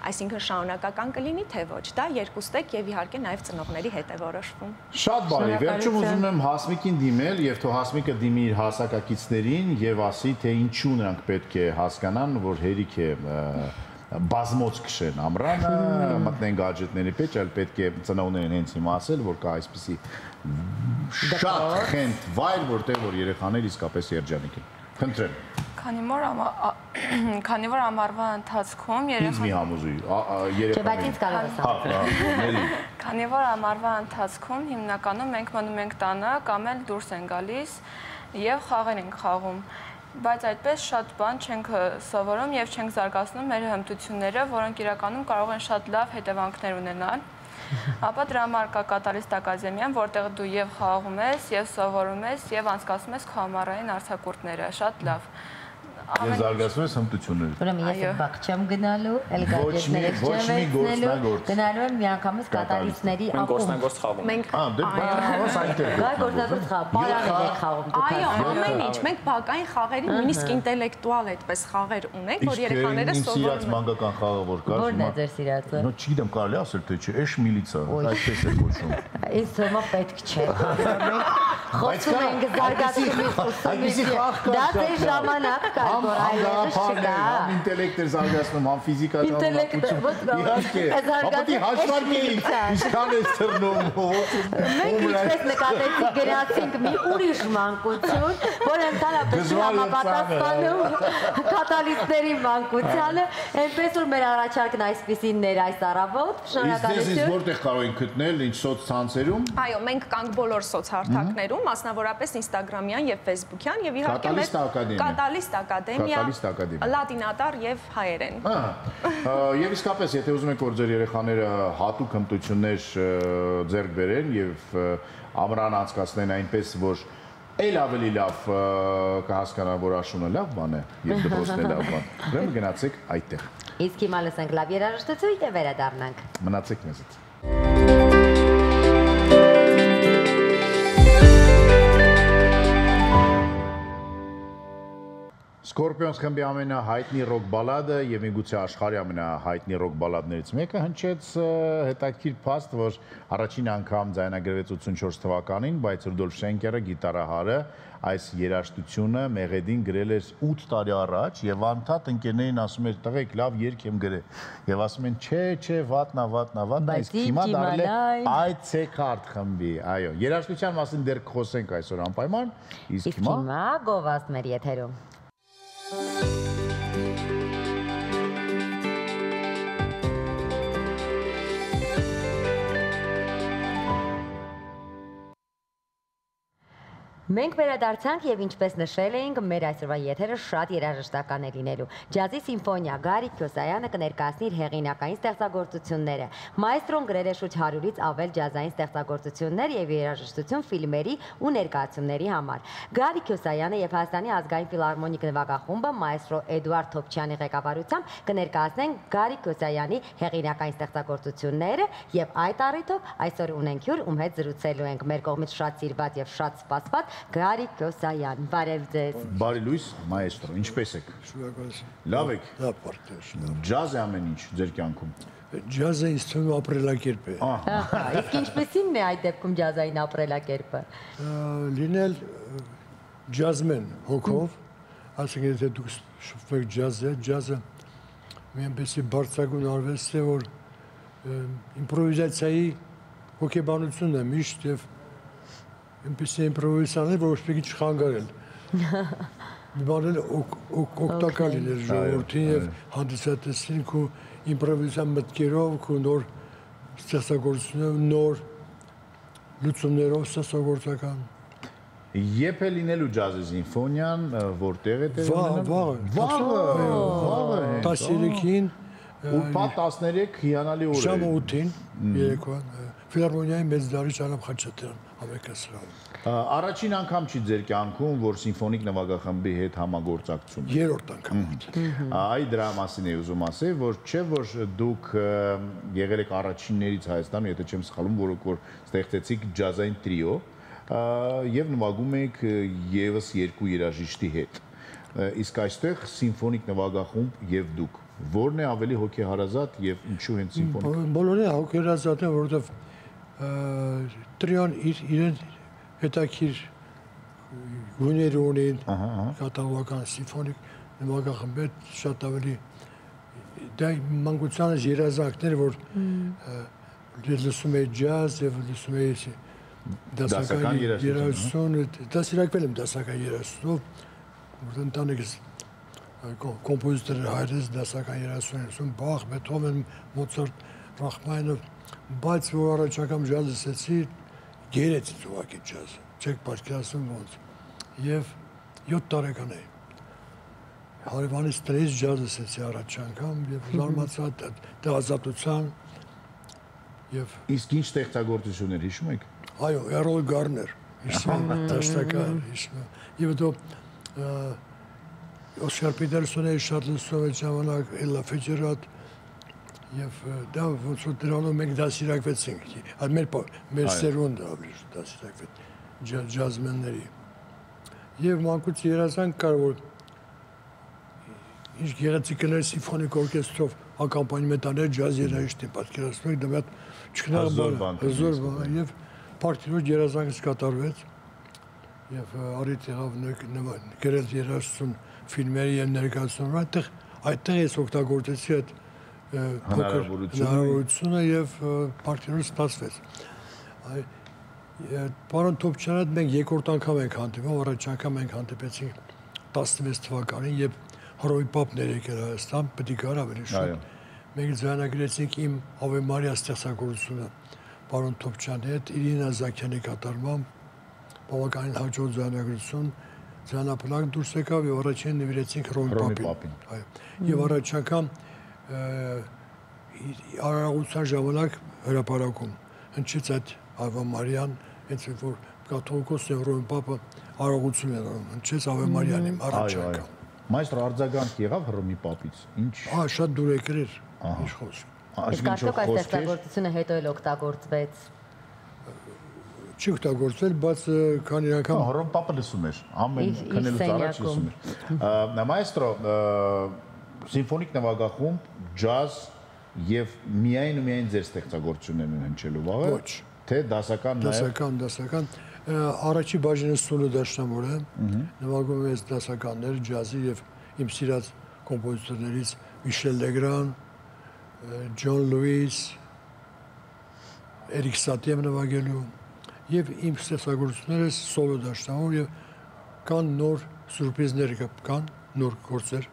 Այսինքն շարունակական կլինի թե ոչ, դա երկուստեք եւ իհարկե նաեւ ծնողների հետ է որոշվում։ Շատ բարի, վերջում ուզում եմ Հասմիկին դիմել եւ թող Հասմիկը դիմի իր հասակակիցներին եւ ասի, թե ինչու նրանք պետք է հասկանան, որ հերիք է բազմոց քշեն ամռանը, մտնեն գադջետների մեջ, այլ պետք է ծնողներին հենց հիմա ասել, որ կա այսպիսի շատ խենթ վայր, որտեղ որ երեխաներ իսկապես երջանիկ են։ Խնդրեմ։ Քանի որ ամառվա ընթացքում Ինձ մի համոզուի, երեխաներին։ Քանի որ ամառվա ընթացքում հիմնականում մենք մնում ենք տանը կամ էլ դուրս են գալիս եւ խաղեր ենք խաղում, բայց այդպես շատ բան չենք սովորում եւ չենք զարգացնում մեր հմտությունները, որոնք իրականում կարող են շատ լավ հետևանքներ ունենալ։ Ապա դրա համար կա Կատալիստ ակադեմիան, որտեղ դու եւ խաղում ես, եւ սովորում ես, եւ անցկացնում ես քո ամառային արձակուրդները, շատ լավ։ Ես զարգացնում ես հմտությունները։ Ուրեմն ես բակ չեմ գնալու, էլ գադջետներից չեմ վերցնելու, գնալու եմ միանգամից կատալիստների ակում։ Գործնագործ խաղում։ Մենք գործնագործ խաղ, պարաներ եք խաղում դուք։ Այո, ամեն ինչ, մենք բակային խաղերի նույնիսկ ինտելեկտուալ այդպես խաղեր ունենք, որ երեխաները սովորում են։ Մանկական խաղը որ կար։ Ո՞րն է ձեր սիրածը։ Նո չգիտեմ, կարելի ասել թե չէ, էշ միլիցա, այդպես է կոչվում։ Ինձ թվում է պետք չէ։ Խոսում ենք զարգացումից, այդպիսի խաղ կա։ դա ձեր ժամանակ կա, որ այլևս չկա։ Համ ինտելեկտ է զարգացնում, համ ֆիզիկա ժամանակություն։ Իհարկե, ապա հաշվարկեինք, ինչքան է թռնում։ Մենք ինչպես նկատեցինք գնացինք մի ուրիշ մանկություն, որ ընդհանրապես համապատասխանում կատալիստների մանկությանը, այնպես որ մեր առաջարկն այսպեսին էր այս առավոտ, շնորհակալություն։ Իսկ որտեղ կարող ենք գտնել, ինչ սոցցանցերում։ Այո, մենք կանք բոլոր սոցհարթակներում, մասնավորապես Instagram-յան եւ Facebook-յան եւ իհարկե մեր Կատալիստ ակադեմիա, լատինատար եւ հայերեն։ Եվ իսկապես, եթե ուզում եք որ ձեր երեխաները հատուկ հմտություններ ձեռք բերեն եւ ամռան անցկացնեն այնպես, որ էլ ավելի լավ կհասկանան, որ աշունը լավ բան է եւ դպրոցն է լավ բան, ուրեմն գնացեք այդտեղ։ Իսկ հիմա լսենք լավ երաժշտություն եւ վերադառնանք։ Մնացեք մեզ հետ։ Scorpions խմբի ամենահայտնի ռոք բալադը եւ միգուցե աշխարհի ամենահայտնի ռոք բալադներից մեկը հնչեց հետաքրքիր փաստ, որ առաջին անգամ ձայնագրվեց 84 թվականին, բայց Ռուդոլֆ Շենկերը գիտարահարը այս երաժշտությունը մեղեդին գրել էր 8 տարի առաջ եւ անդադ ընկերներին ասում էր տղեկ լավ երգ եմ գրել եւ ասում են չէ վատնա իսկ հիմա դառել է Այցեքարդ խմբի, այո, երաժշտության մասին դեռ կխոսենք այսօր անպայման, իսկ հիմա գովազդ մեր եթերում։ Մենք վերադարձանք եւ ինչպես նշել էինք, մեր այսօրվա եթերը շատ երաժշտական է լինելու։ Ջազի սիմֆոնիա Գարիկ Քյոսայանը կներկայացնի իր հեղինակային ստեղծագործությունները։ Մայստրոն գրել է շուրջ 100-ից ավել ջազային ստեղծագործություններ եւ երաժշտություն ֆիլմերի ու ներկայացումների համար։ Գարիկ Քյոսայանը եւ Հայաստանի ազգային ֆիլհարմոնիկ նվագախումբը մայստրո Էդուարդ Թոփչյանի ղեկավարությամբ կներկայացնեն Գարիկ Քյոսայանի հեղինակային ստեղծագործությունները եւ այդ առիթով այսօր ունենք հյուր, ում հետ զրուցելու ենք մեր կողմից շատ սիրված եւ շատ սպասված Գարիկ Քյոսայան, բարև ձեզ։ Բարի լույս, մայստրո, ինչպես եք։ Շնորհակալություն։ Լավ եք։ Լավ, պարտեզ։ Ջազ է ամեն ինչ ձեր կյանքում։ Ջազը ինձ թվում է ապրելակերպ է։ Իսկ ինչպեսին է այդ դեպքում ջազային ապրելակերպը։ Լինել ջազմեն հոգով, ասենք եթե դուք շփվեք ջազը մի այնպեսի բարձրագույն արվեստ է, որ իմպրովիզացիայի հոգեբանությունն է միշտ եւ այնպեսի իմպրովիզացիաներ, որ ոչ մի չխանգարել։ Մի բան էլ օգտակար լինել ժողովրդին եւ հանդիսատեսին քո իմպրովիզացիան մտքերով, քո նոր ստեղծագործություններով, նոր լուծումներով ստեղծագործական։ Երբ է լինելու ջազի սիմֆոնիան, որտեղ է տեղի Վաղը 13-ին Ուրբաթ 13 հիանալի օր է։ Ժամը 8-ին երեկոյան ֆիլհարմոնիայի մեծ դարի Ալամ Խաչատրյան համերգասրահում։ Առաջին անգամ չի ձեր կյանքում, որ սիմֆոնիկ նվագախմբի հետ համագործակցում եք։ Երրորդ անգամ։ Այ դրա մասին էի ուզում ասել, որ չէ որ դուք եղել եք առաջիններից Հայաստանում, եթե չեմ սխալվում, որոնք որ ստեղծեցիք ջազային տրիո, եւ նվագում եք եւս երկու երաժիշտի հետ։ Իսկ այստեղ սիմֆոնիկ նվագախումբ եւ դուք որն է ավելի հոգեհարազատ եւ ինչու հենց սիմֆոնիկ։ Բոլորը հոգեհարազատ են, որովհետեւ տրիոն իրեն հետաքրիր գույներ ունեն, կատալոգական սիմֆոնիկ նվագախմբը շատ ավելի դա մանկությանս երազանքներ, որ լսում էի ջազ եւ լսում էի դասական երաժշտություն, դասիրակվել եմ դասական երաժշտով, որտեղ ընտանիքս կոմպոզիտոր հայրս դասական երաժշտություն լսում, Բախ, Բեթհովեն, Մոցարտ, Ռախմանինով, բայց որ առաջ անգամ ջազ լսեցի, գերեցի ուղղակի ջազը, չեք պատկերացնում ոնց։ Եվ 7 տարեկան էի։ Հարևանից տրից ջազ լսեցի առաջ անգամ եւ զարմացա դա ազատության եւ իսկ ինչ ստեղծագործություններ հիշում եք։ Այո, Էրոլ Գարներ, հիշում եմ, դաստակար, հիշում եմ։ Եվ դու Օսկար Պիտերսոնի շատ լսում եմ ժամանակ, Էլլա Ֆիցջերալդ եւ դա ոնց որ դրանով մենք դասիրակվեցինք։ Մեր սերունդը ավելի դասիրակվեց ջազմենների։ Եվ մանկուց երազանք կար որ ինչ գեղեցիկ էր սիմֆոնիկ օրկեստրով ակոմպանեմենտներ ջազ երաժիշտի պատկերացնում եք դա մի հատ հզոր բան եւ պարտիզոն երազանքս կատարվեց եւ արիտ եղավ գրել երաժշտություն ֆիլմերի եւ ներկայացումներ այդտեղ ես օգտագործեցի այդ հնարավորությունը եւ պարտիզոն ստացվեց Պարոն Թոփչյանը մենք երկրորդ անգամ ենք հանդիպում առաջ անգամ ենք հանդիպեցինք 16 թվականին եւ Հռոմի Պապն եկել Հայաստան, պետք է գար ավելի շուտ։ Մենք ձայնագրեցինք իմ Ave Maria ստեղծագործությունը պարոն Թոփչյանի հետ, Իրինա Զաքյանի կատարմամբ, բավականին հաջող ձայնագրություն, ձայնապլակ դուրս եկավ եւ առաջին նվիրեցինք Հռոմի Պապին։ Այո։ Եվ առաջ անգամ արարողության ժամանակ հրապարակում հնչեց այդ Ave Marian, հենց որ կաթողիկոս Հռոմի Պապը արարողություն էր անում, հնչեց Ave Marian-ին առաջ անգամ։ Մայստրո արձագանք եղավ Հռոմի Պապից։ Ինչ։ Շատ դուրեկր էր։ Ինչ խոսք։ Իսկ արդյոք այս ստեղծագործությունը հետո էլ օգտագործվեց։ Չի օգտագործվել, բայց քանի անգամ Հռոմի Պապը լսում էր, ամեն քնելուց առաջ լսում էր։ Մայստրո սիմֆոնիկ նվագախումբ, ջազ եւ միայն ձեր ստեղծագործություններն են հնչելու վաղը։ Ոչ։ Թե դասական նաեւ։ Դասական Առաջի բաժինը սոլո դաշնամուր է, նվագում ես դասականներ, ջազի և իմ սիրած կոմպոզիտորներից Միշել Լեգրան, Ջոն Լուիս, Էրիկ Սատի եմ նվագելու և իմ ստեղծագործությունները սոլո դաշնամուր և կան նոր սուրպրիզներ կան, նոր գործեր,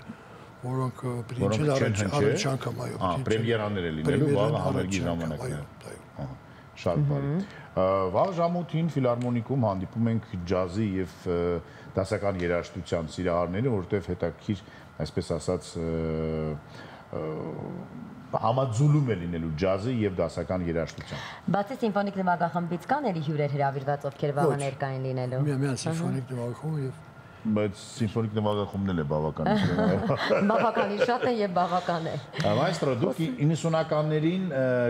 որոնք պրինչել առաջ անգամ, այո։ Պրեմիերաներ է լինելու, վաղը համերգի ժամանակն է։ Շատ բարի։ Վաղ ժամուտին ֆիլհարմոնիկում հանդիպում ենք ջազի եւ դասական երաժշտության սիրահարներին, որովհետեւ հետաքրքիր, այսպես ասած, համաձուլում է լինելու ջազի եւ դասական երաժշտության։ Բացի սիմֆոնիկ նվագախմբից կան էլի հյուրեր հրավիրված, ովքեր վաղը ներկային լինելու։ Միայն սիմֆոնիկ նվագախումբ եւ բայց սիմֆոնիկ նվագախումբն էլ է բավականին։ Բավականին շատ է եւ բավական է։ Մայստրո, դուք 90-ականներին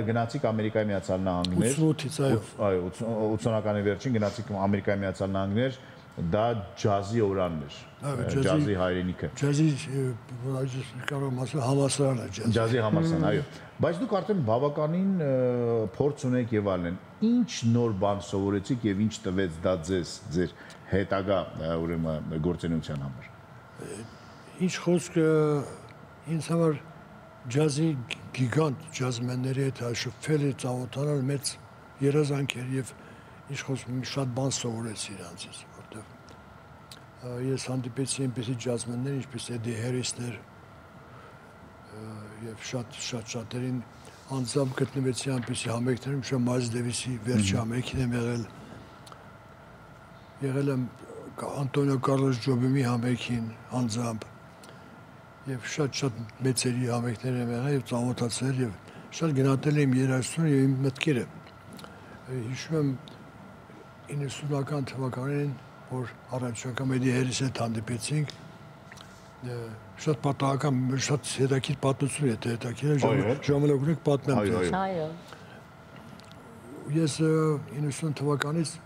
գնացիք Ամերիկայի Միացյալ Նահանգներ։ 88-ից, այո, 80-ականների վերջին գնացիք Ամերիկայի Միացյալ Նահանգներ, դա ջազի օրանն էր, ջազի հայրենիքը։ Ջազի կարող եմ ասել համալսարանն է ջազի համալսարան, այո։ Բայց դուք արդեն բավականին փորձ ունեք եւ այլն։ Ինչ նոր բան սովորեցիք եւ ինչ տվեց դա ձեր հետագա ուրեմն գործունեության համար։ Ինչ խոսքը ինձ համար ջազի գիգանտ ջազմենների հետ շփվել է ծանոթանալ մեծ երազանք էր եւ ինչ խոսքը շատ բան սովորեցի իրանցից, որտեղ ես հանդիպեցի այնպիսի ջազմեններ, ինչպես Էդի Հերիսներ եւ շատերին անձամբ գտնվեցի այնպիսի համերգներում, շա Մայլս Դեվիսի վերջի համերգին եմ եղել եմ Անտոնիո Կարլոս Ջոբեմի համերգին անձամբ եւ շատ մեծերի համերգներ եմ եղել եւ ծանոթացել եւ շատ գնահատել եմ երաժշտությունը եւ իմ մտքերը։ Հիշում եմ 90-ական թվականին, որ առաջ անգամ Էդի Հերիսի հետ հանդիպեցինք, շատ պատահական, շատ հետաքրքիր պատմություն է, հետաքրքիր ժամանակ պատմեմ։ Այո։ Ես 90 թվականից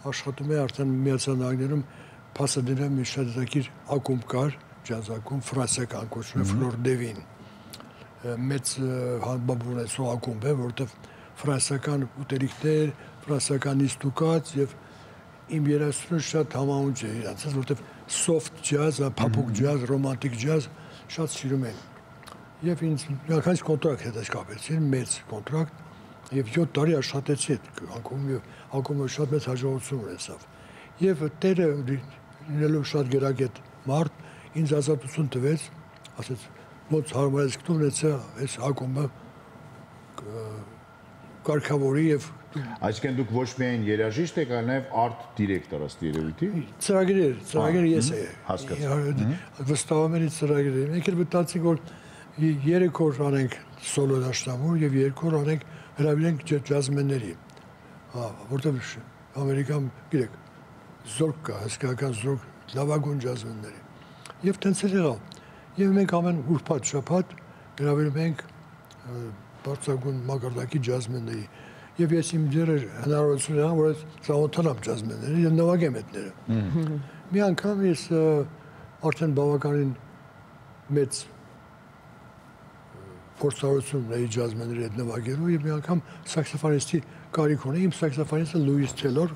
աշխատում է արդեն Միացյալ Նահանգներում Pasadena մի շատ հետաքրքիր ակումբ կար, ջազ ակումբ, ֆրանսիական կոչվում է Flor de Vin։ Մեծ հանբաբուն է սո ակումբ է, որտեղ ֆրանսիական ուտելիքներ, ֆրանսիական իստուկած եւ իմ երազությունը շատ համահունչ է իրանց, որտեղ soft jazz, փափուկ jazz, romantic jazz շատ սիրում են։ Եվ ինձ միանգամից կոնտրակտ հետաշխապեցին, մեծ կոնտրակտ, եւ 7 տարի աշխատեցի այդ ակումբը շատ մեծ հաջողություն ունեցավ։ Եվ տերը լինելով շատ գերագետ մարդ ինձ ազատություն տվեց, ասեց ոնց հարմարես գտու ունեցա այս ակումբը կարգավորի եւ Այսինքն դուք ոչ միայն երաժիշտ եք, այլ նաև արտ դիրեկտոր ըստ երևույթի։ Ծրագիրը ես եմ։ Հասկացա։ Վստահաբար ծրագիրը։ Մենք էլ մտածեցինք, որ 3 օր անենք սոլո դաշնամուր եւ 2 օր անենք հրավիրենք ջազմենների։ Որտեղ Ամերիկան, գիտեք, զորք կա, հսկայական զորք, լավագույն ջազմենների։ Եվ տենց էլ եղավ։ Եվ մենք ամեն ուրբաթ շաբաթ հրավիրում ենք բարձրագույն մակարդակի ջազմենների։ Եվ ես իմ դերը հնարավորություն ունեմ, որ ծանոթանամ ջազմենները եւ նվագեմ այդները։ Մի անգամ ես արդեն բավականին մեծ փորձառություն ունեի ջազմենների հետ նվագելու եւ մի անգամ սաքսոֆոնիստի կարիք ունեի, իմ սաքսոֆոնիստը Լուիս Թեյլոր,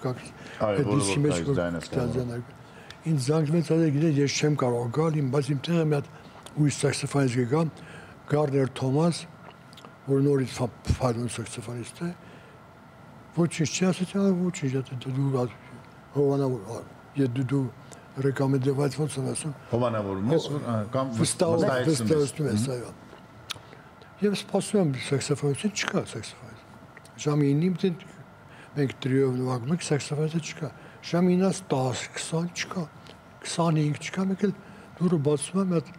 դիսկի մեջ ինձ զանգվեց, ասել ես չեմ կարող գալ, բայց իմ տեղը մի հատ ուրիշ սաքսոֆոնիստ եկա, Գարներ Թոմաս, որ նորից ֆայլուն սաքսոֆոնիստ է։ Ոչինչ չի ասեցի, ոչինչ, դու հովանավոր, դու ռեկոմենդված ոնց եմ ասում։ Հովանավորում ես, կամ վստահեցնում ես, այո։ Եվ սպասում եմ սաքսոֆոնիստին, չկա սաքսոֆոնիստ։ Ժամը 9-ին մենք տրիով նվագում ենք, սաքսոֆոնիստը չկա։ Ժամը 9-ից 10, 20 չկա, 25 չկա, մեկ էլ դուրը բացում եմ,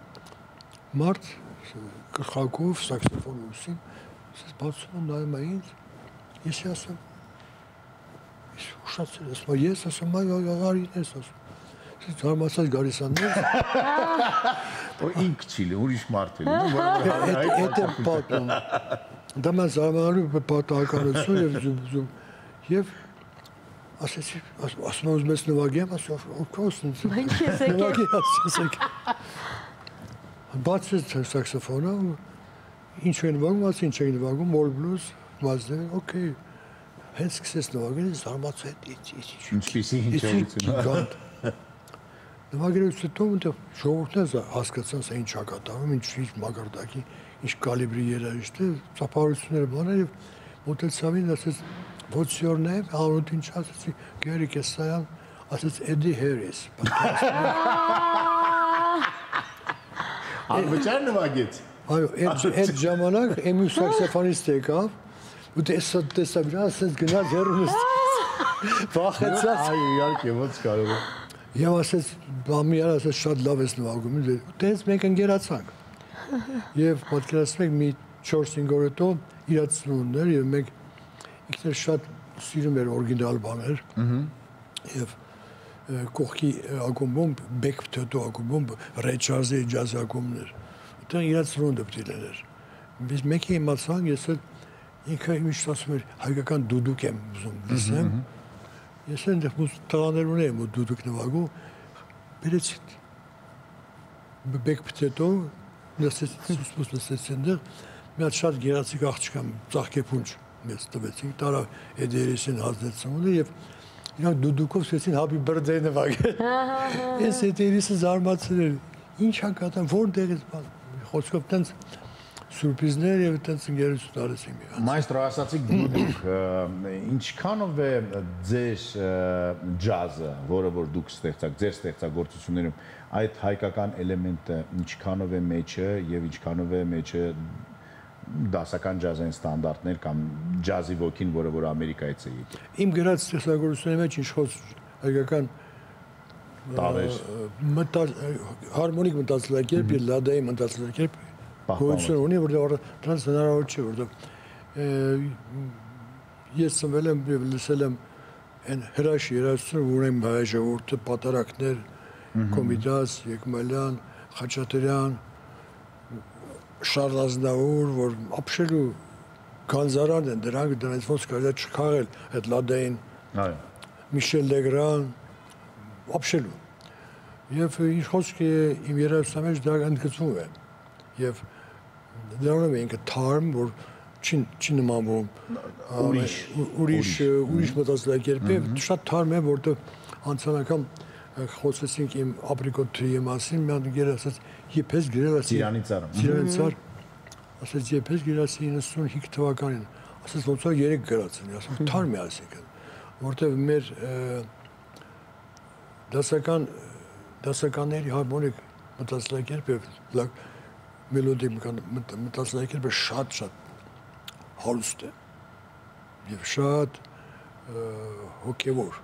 մարդ գլխակով սաքսոֆոն ուսին, ես բացում եմ նայում ինձ, ես ասում, ուշացել, ես ասում, աղարին ես ասում, ես հարմացած գարիսաններ, ինք չի լի, ուրիշ մարդ է, էդ եմ պատում, դա mən զարմանալու պատահականություն և ասեցի, ասում եմ ուզում ես նվագեմ, ասում նվագի ասեցեք, բացեց սաքսոֆոնը, ինչ են նվագում, ասի ինչ են նվագում, մոլ բլուզ, մազդեն, օքեյ, հենց սկսեց նվագել, զարմացա ինչպիսի հնչողություն։ Նվագելուց հետո ժողովուրդն հասկացան սա ինչ հակատարում, ինչ մակարդակի, ինչ կալիբրի երաժիշտ է, ծափահարությունները բաներ եւ մոտեցավին ասեց what's your name, անունդ ինչ ասեցի, Գերի Կեսայան, ասեց Էդի Հերիս։ Անվճար նվագեց։ Այո, այդ ժամանակ եմու սաքսոֆոնիստ եկավ, ու տեսա վրա, ասեց գնաց հեռունս։ Վախեցած։ Այո, իհարկե, ոնց կարող է։ Եվ ասեց, բամիար ասեց շատ լավ ես նվագում, դες մենք ընկերացանք։ Եվ պատկերացնեք մի 4-5 օր հետո իրաց ծնունդներ եւ մենք ինքներ շատ սիրում էր օրիգինալ բաներ։ Եվ կողքի ակումբում, Բեքփթետո ակումբում Ռեյչարզի ջազ ակումբներ։ Դա իրաց ծնունդը պետք է լիներ։ Biz մեկ իմացանք, ես էլ ինքը միշտ ասում էր հայկական դուդուկ եմ ուզում լսեմ։ Ես այնտեղ տղաներ ունեի, որ դուդուկ նվագում, բերեցի Բեքփթետո, լսեցին դեռ, մի հատ շատ գեղեցիկ աղջկա ծաղկեփունջ մեզ տվեցին, տարա Էդերիսին հազնեցին եւ իրանք դուդուկով սկսեցին Happy Birthday նվագել։ Ես Էդերիսը զարմացել էր, ինչ հակատան, որտեղից բան, խոսքով տենց սուրպրիզներ եւ տենց ընկերություն արեցին մի հատ։ Մայստրո, ասացիք դուք ինչքանով է ձեր ջազը, որը որ դուք ստեղծակ, ձեր ստեղծագործություններում այդ հայկական էլեմենտը ինչքանով է մեջը եւ ինչքանով է մեջը դասական ջազային ստանդարտներ կամ ջազի ոգին, որը որ Ամերիկայից է եկել։ Իմ գրած ստեղծագործությունների մեջ ինչ-որ հայկական հարմոնիկ մտածելակերպ եւ լադայի մտածելակերպ գոյություն ունի, որտեղ դրանց հնարավոր չէ, որտեղ ես ծնվել եմ եւ լսել եմ այն հրաշ երաժշտություն, որ ունեմ հայ ժողովուրդը, պատարակներ, Կոմիտաս, Եկմալյան, Խաչատրյան, Շարլ Ազնավուր, որ ապշելու գանձարան են, դրանք ոնց կարելի է չքաղել այդ լադային։ Այո։ Միշել Լեգրան, ապշելու։ Եվ ինչ խոսք է իմ երաժշտության մեջ դա ընդգծվում է։ Եվ դրանով է ինքը թարմ, որ չի նմանվում ուրիշ մտածելակերպ է, շատ թարմ է, որտեղ անցյալ անգամ խոսեցինք իմ ապրիկոթի մասին, մի հատ գեր ասաց, եփես գրել ասի Ծիրանիցար, ասաց եփես գրել ասի 95 թվականին, ասաց ոնց որ 3 գրացին, ասաց թարմ է ասիկան, որտեղ մեր դասականների հարմոնիկ մտածելակերպը մելոդի մտածելակերպը շատ հարուստ է եւ շատ հոգեվոր։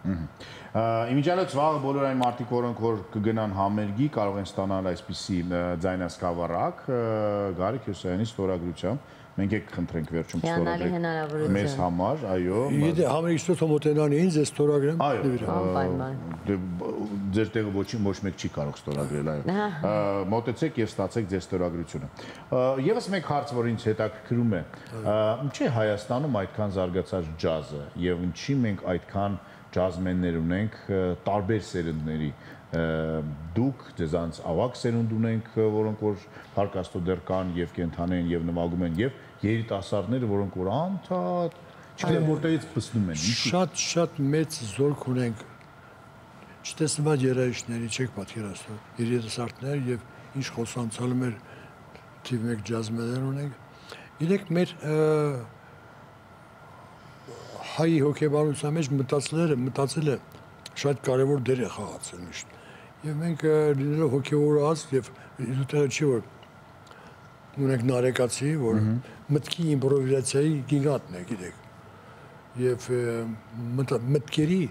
Իմիջիալոց վաղը բոլոր այն մարդիկ, որոնք որ կգնան համերգի, կարող են ստանալ այսպիսի ձայնասկավառակ Գարիկ Հյուսայանի ստորագրությամբ։ Մենք եք խնդրենք վերջում ստորագրեք մեզ համար, այո։ Եթե համերգից մոտենան ինձ է ստորագրեմ։ Ձեր տեղը ոչ մեկ չի կարող ստորագրել, այո։ Մոտեցեք եւ ստացեք ձեր ստորագրությունը։ Եվս մեկ հարց, որ ինձ հետաքրքրում է, ինչի է Հայաստանում այդքան զարգացած ջազը եւ ինչի մենք այդքան ջազմեններ ունենք տարբեր սերունդների։ Դուք ձեզանց ավակ սերունդ ունենք, որոնք որ փառք դեռ կան եւ կենթան են եւ նվագում են եւ երիտասարդները, որոնք որ անդադ չգիտեմ որտեղից պսնում են։ Շատ մեծ զորք ունենք չտեսնված երաժիշտների, չեք պատկերացնում, երիտասարդներ եւ ինչ խոսանցալում էր թիվ 1 ջազմեններ ունենք։ Իրենք մեր հայ հոգեբանության մեջ մտածելը շատ կարևոր դեր է խաղացել միշտ։ Եվ մենք լինելով հոգեորած եւ ուտելը չի որ ունենք նարեկացի, որ մտքի իմպրովիզացիայի գիգանտն է, գիտեք։ Եվ մտքերի,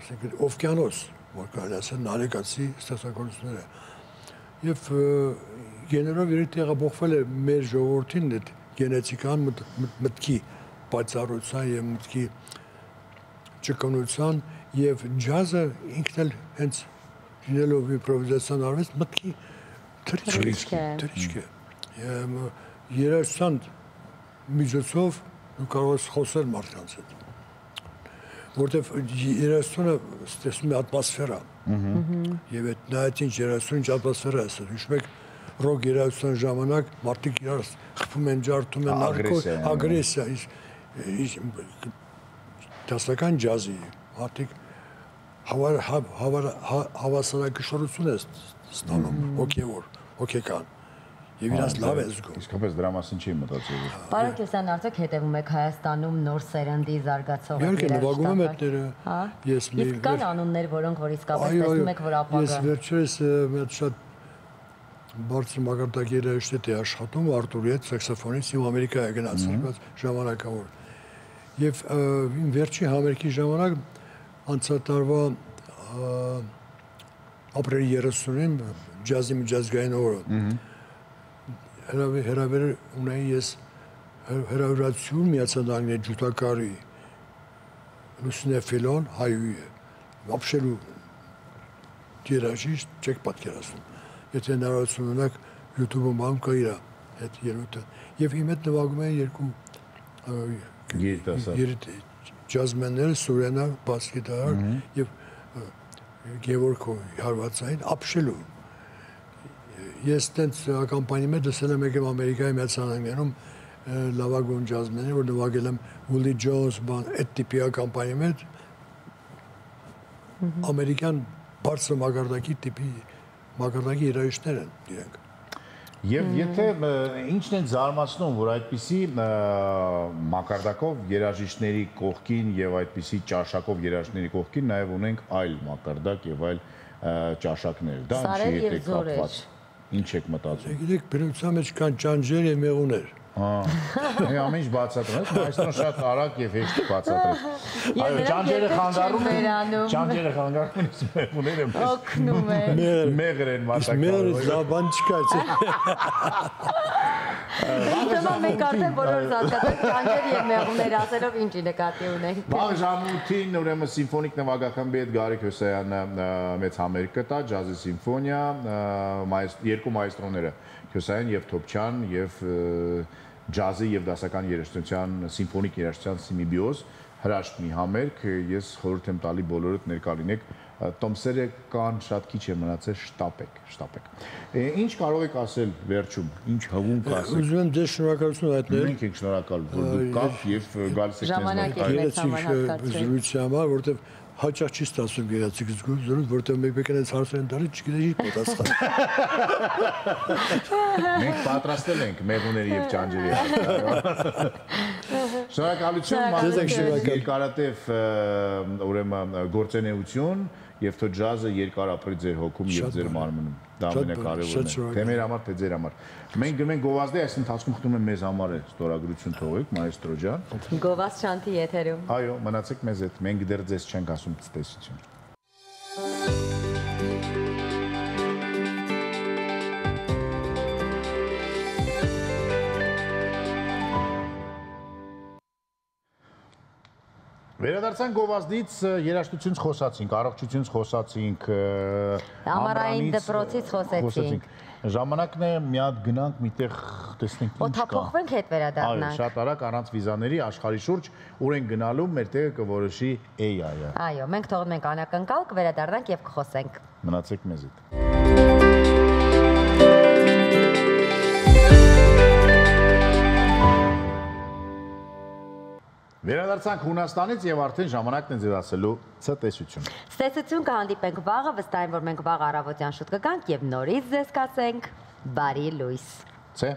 ասենք օվկիանոս, որ կարելի ասել նարեկացի ստեղծագործությունները։ Եվ գեներով իր տեղափոխվել է մեր ժողովրդին այդ գենետիկան մտքի բացառության եւ մտքի ճկունության եւ ջազը ինքն էլ հենց լինելով իմպրովիզացիան արվեց մտքի թրիչք է։ Երաժշտության միջոցով դու կարող ես խոսել մարդկանց հետ, որտեվ երաժշտությունը ստեղծում է ատմոսֆերա։ Եվ այդ նայած ինչ երաժշտություն, ինչ ատմոսֆերա է ստեղծում։ Հիշում եք ռոք երաժշտության ժամանակ մարդիկ իրար խփում են, ջարդում են, ագրեսիա, դասական ջազի մարդիկ հավասարակշռություն է ստանում հոգևոր, հոգեկան եւ իրաց լավ է զգում։ Իսկապես դրա մասին չի մտածել։ Պարոն Կեսյան, արդյոք հետևում եք Հայաստանում նոր սերնդի զարգացող Իհարկե նվագում եմ այդները։ Ես իսկ կան անուններ, որոնք որ իսկապես տեսնում եք, որ ապագա։ Ես վերջերս մի շատ բարձր մակարդակի երաժիշտ է աշխատում Արտուրի հետ, սաքսոֆոնիստ, իմ Ամերիկա է գնացել, բայց ժամանակավոր։ Եվ իմ վերջի համերգի ժամանակ անցյալ տարվա ապրիլի 30-ին ջազի միջազգային օրը հրավեր ունեի ես հրավերացություն Միացյալ Նահանգների ջութակարի Լուսինե Ֆիլոն հայուի է ապշելու երաժիշտ չեք պատկերացնում եթե հնարավորություն ունեք YouTube-ում անում կա իր այդ երևույթը եւ իմ հետ նվագում են երկու ջազմեններ Սուրենա բասկետար եւ Գևորգ հարվածային ապշելու ես տենց կամպանիի մեջ դասել եմ եկել Ամերիկայի Միացյալ Նահանգներում լավագույն ջազմեններ որ նվագել եմ Ուլի Ջոնս բան այդ տիպի կամպանիի մեջ ամերիկյան բարձր մակարդակի տիպի մակարդակի երաժիշտներ են իրենք Եվ եթե ինչն են զարմացնում, որ այդպիսի մակարդակով երաժիշտների կողքին եւ այդպիսի ճաշակով երաժիշտների կողքին նաեւ ունենք այլ մակարդակ եւ այլ ճաշակներ։ Դա ինչի հետ է կապված։ Ինչ եք մտածում։ Գիտեք, բնության մեջ կան ճանճեր եւ մեղուներ։ Ամեն ինչ բացատրես, այսօր շատ արագ եւ հեշտ բացատրես։ Այո, ճանճերը խանգարում են, ճանճերը խանգարում են, մեղուները օգնում են։ Մեղր են մատակարարում։ Մեղրը զաբան չկա, չէ։ Հիմա մենք արդեն բոլորս հասկացանք ճանճեր եւ մեղուներ ասելով ինչի նկատի ունենք։ Վաղ ժամուտին ուրեմն սիմֆոնիկ նվագախմբի հետ Գարիկ Հյուսայանը մեծ համերգ կտա, ջազի սիմֆոնիա, երկու մայստրոները Հյուսայն եւ Թոփչյան եւ ջազի եւ դասական երաժշտության սիմֆոնիկ երաժշտության սիմբիոզ հրաշք մի համերգ, ես խորհուրդ եմ տալի բոլորդ ներկա լինեք, տոմսերը կան, շատ քիչ է մնացել, շտապեք։ Ինչ կարող եք ասել վերջում, ինչ հվում կասեք։ Ուզում եմ ձեզ շնորհակալություն հայտնել։ Մենք ենք շնորհակալ, որ դուք կաք եւ գալիս եք զրույցի համար, որովհետեւ հաճախ չի ստացվում գեղեցիկ զրույց, որովհետեւ մեկ-մեկ այս հարցեր են տալիս, չգիտեի ինչ պատասխան։ Մենք պատրաստել ենք մեղուների եւ ճանճերի համար։ Շնորհակալություն, երկարատև ուրեմն գործունեություն եւ թո ջազը երկար ապրի ձեր հոգում եւ ձեր մարմնում։ Դա ամենակարևորն է։ Թե մեր համար, թե ձեր համար։ Մենք գնենք գովազդի, այս ընթացքում խնդրում եմ մեզ համար է ստորագրություն թողեք, մայստրո ջան։ Գովազդ շանթի եթերում։ Այո, մնացեք մեզ հետ։ Մենք դեռ ձեզ չենք ասում ցտեսություն։ Վերադարձանք գովազդից, երաժշտությունից խոսացինք, առողջությունից խոսացինք, ամառային դպրոցից խոսեցինք։ Ժամանակն է մի հատ գնանք միտեղ տեսնենք ինչ կա։ Օդափոխվենք հետ վերադառնանք։ Այո, շատ արագ առանց վիզաների աշխարհի շուրջ ուր են գնալու, մեր տեղը կորոշի AI-ը։ Այո, մենք թողնում ենք անակնկալ, կվերադառնանք եւ կխոսենք։ Մնացեք մեզ հետ։ Վերադարձանք Հունաստանից եւ արդեն ժամանակն է ձեզ ասելու ցտեսություն։ Ցտեսություն կհանդիպենք վաղը, վստահ եմ, որ մենք վաղ առավոտյան շուտ կգանք եւ նորից ձեզ կասենք բարի լույս։ Ցե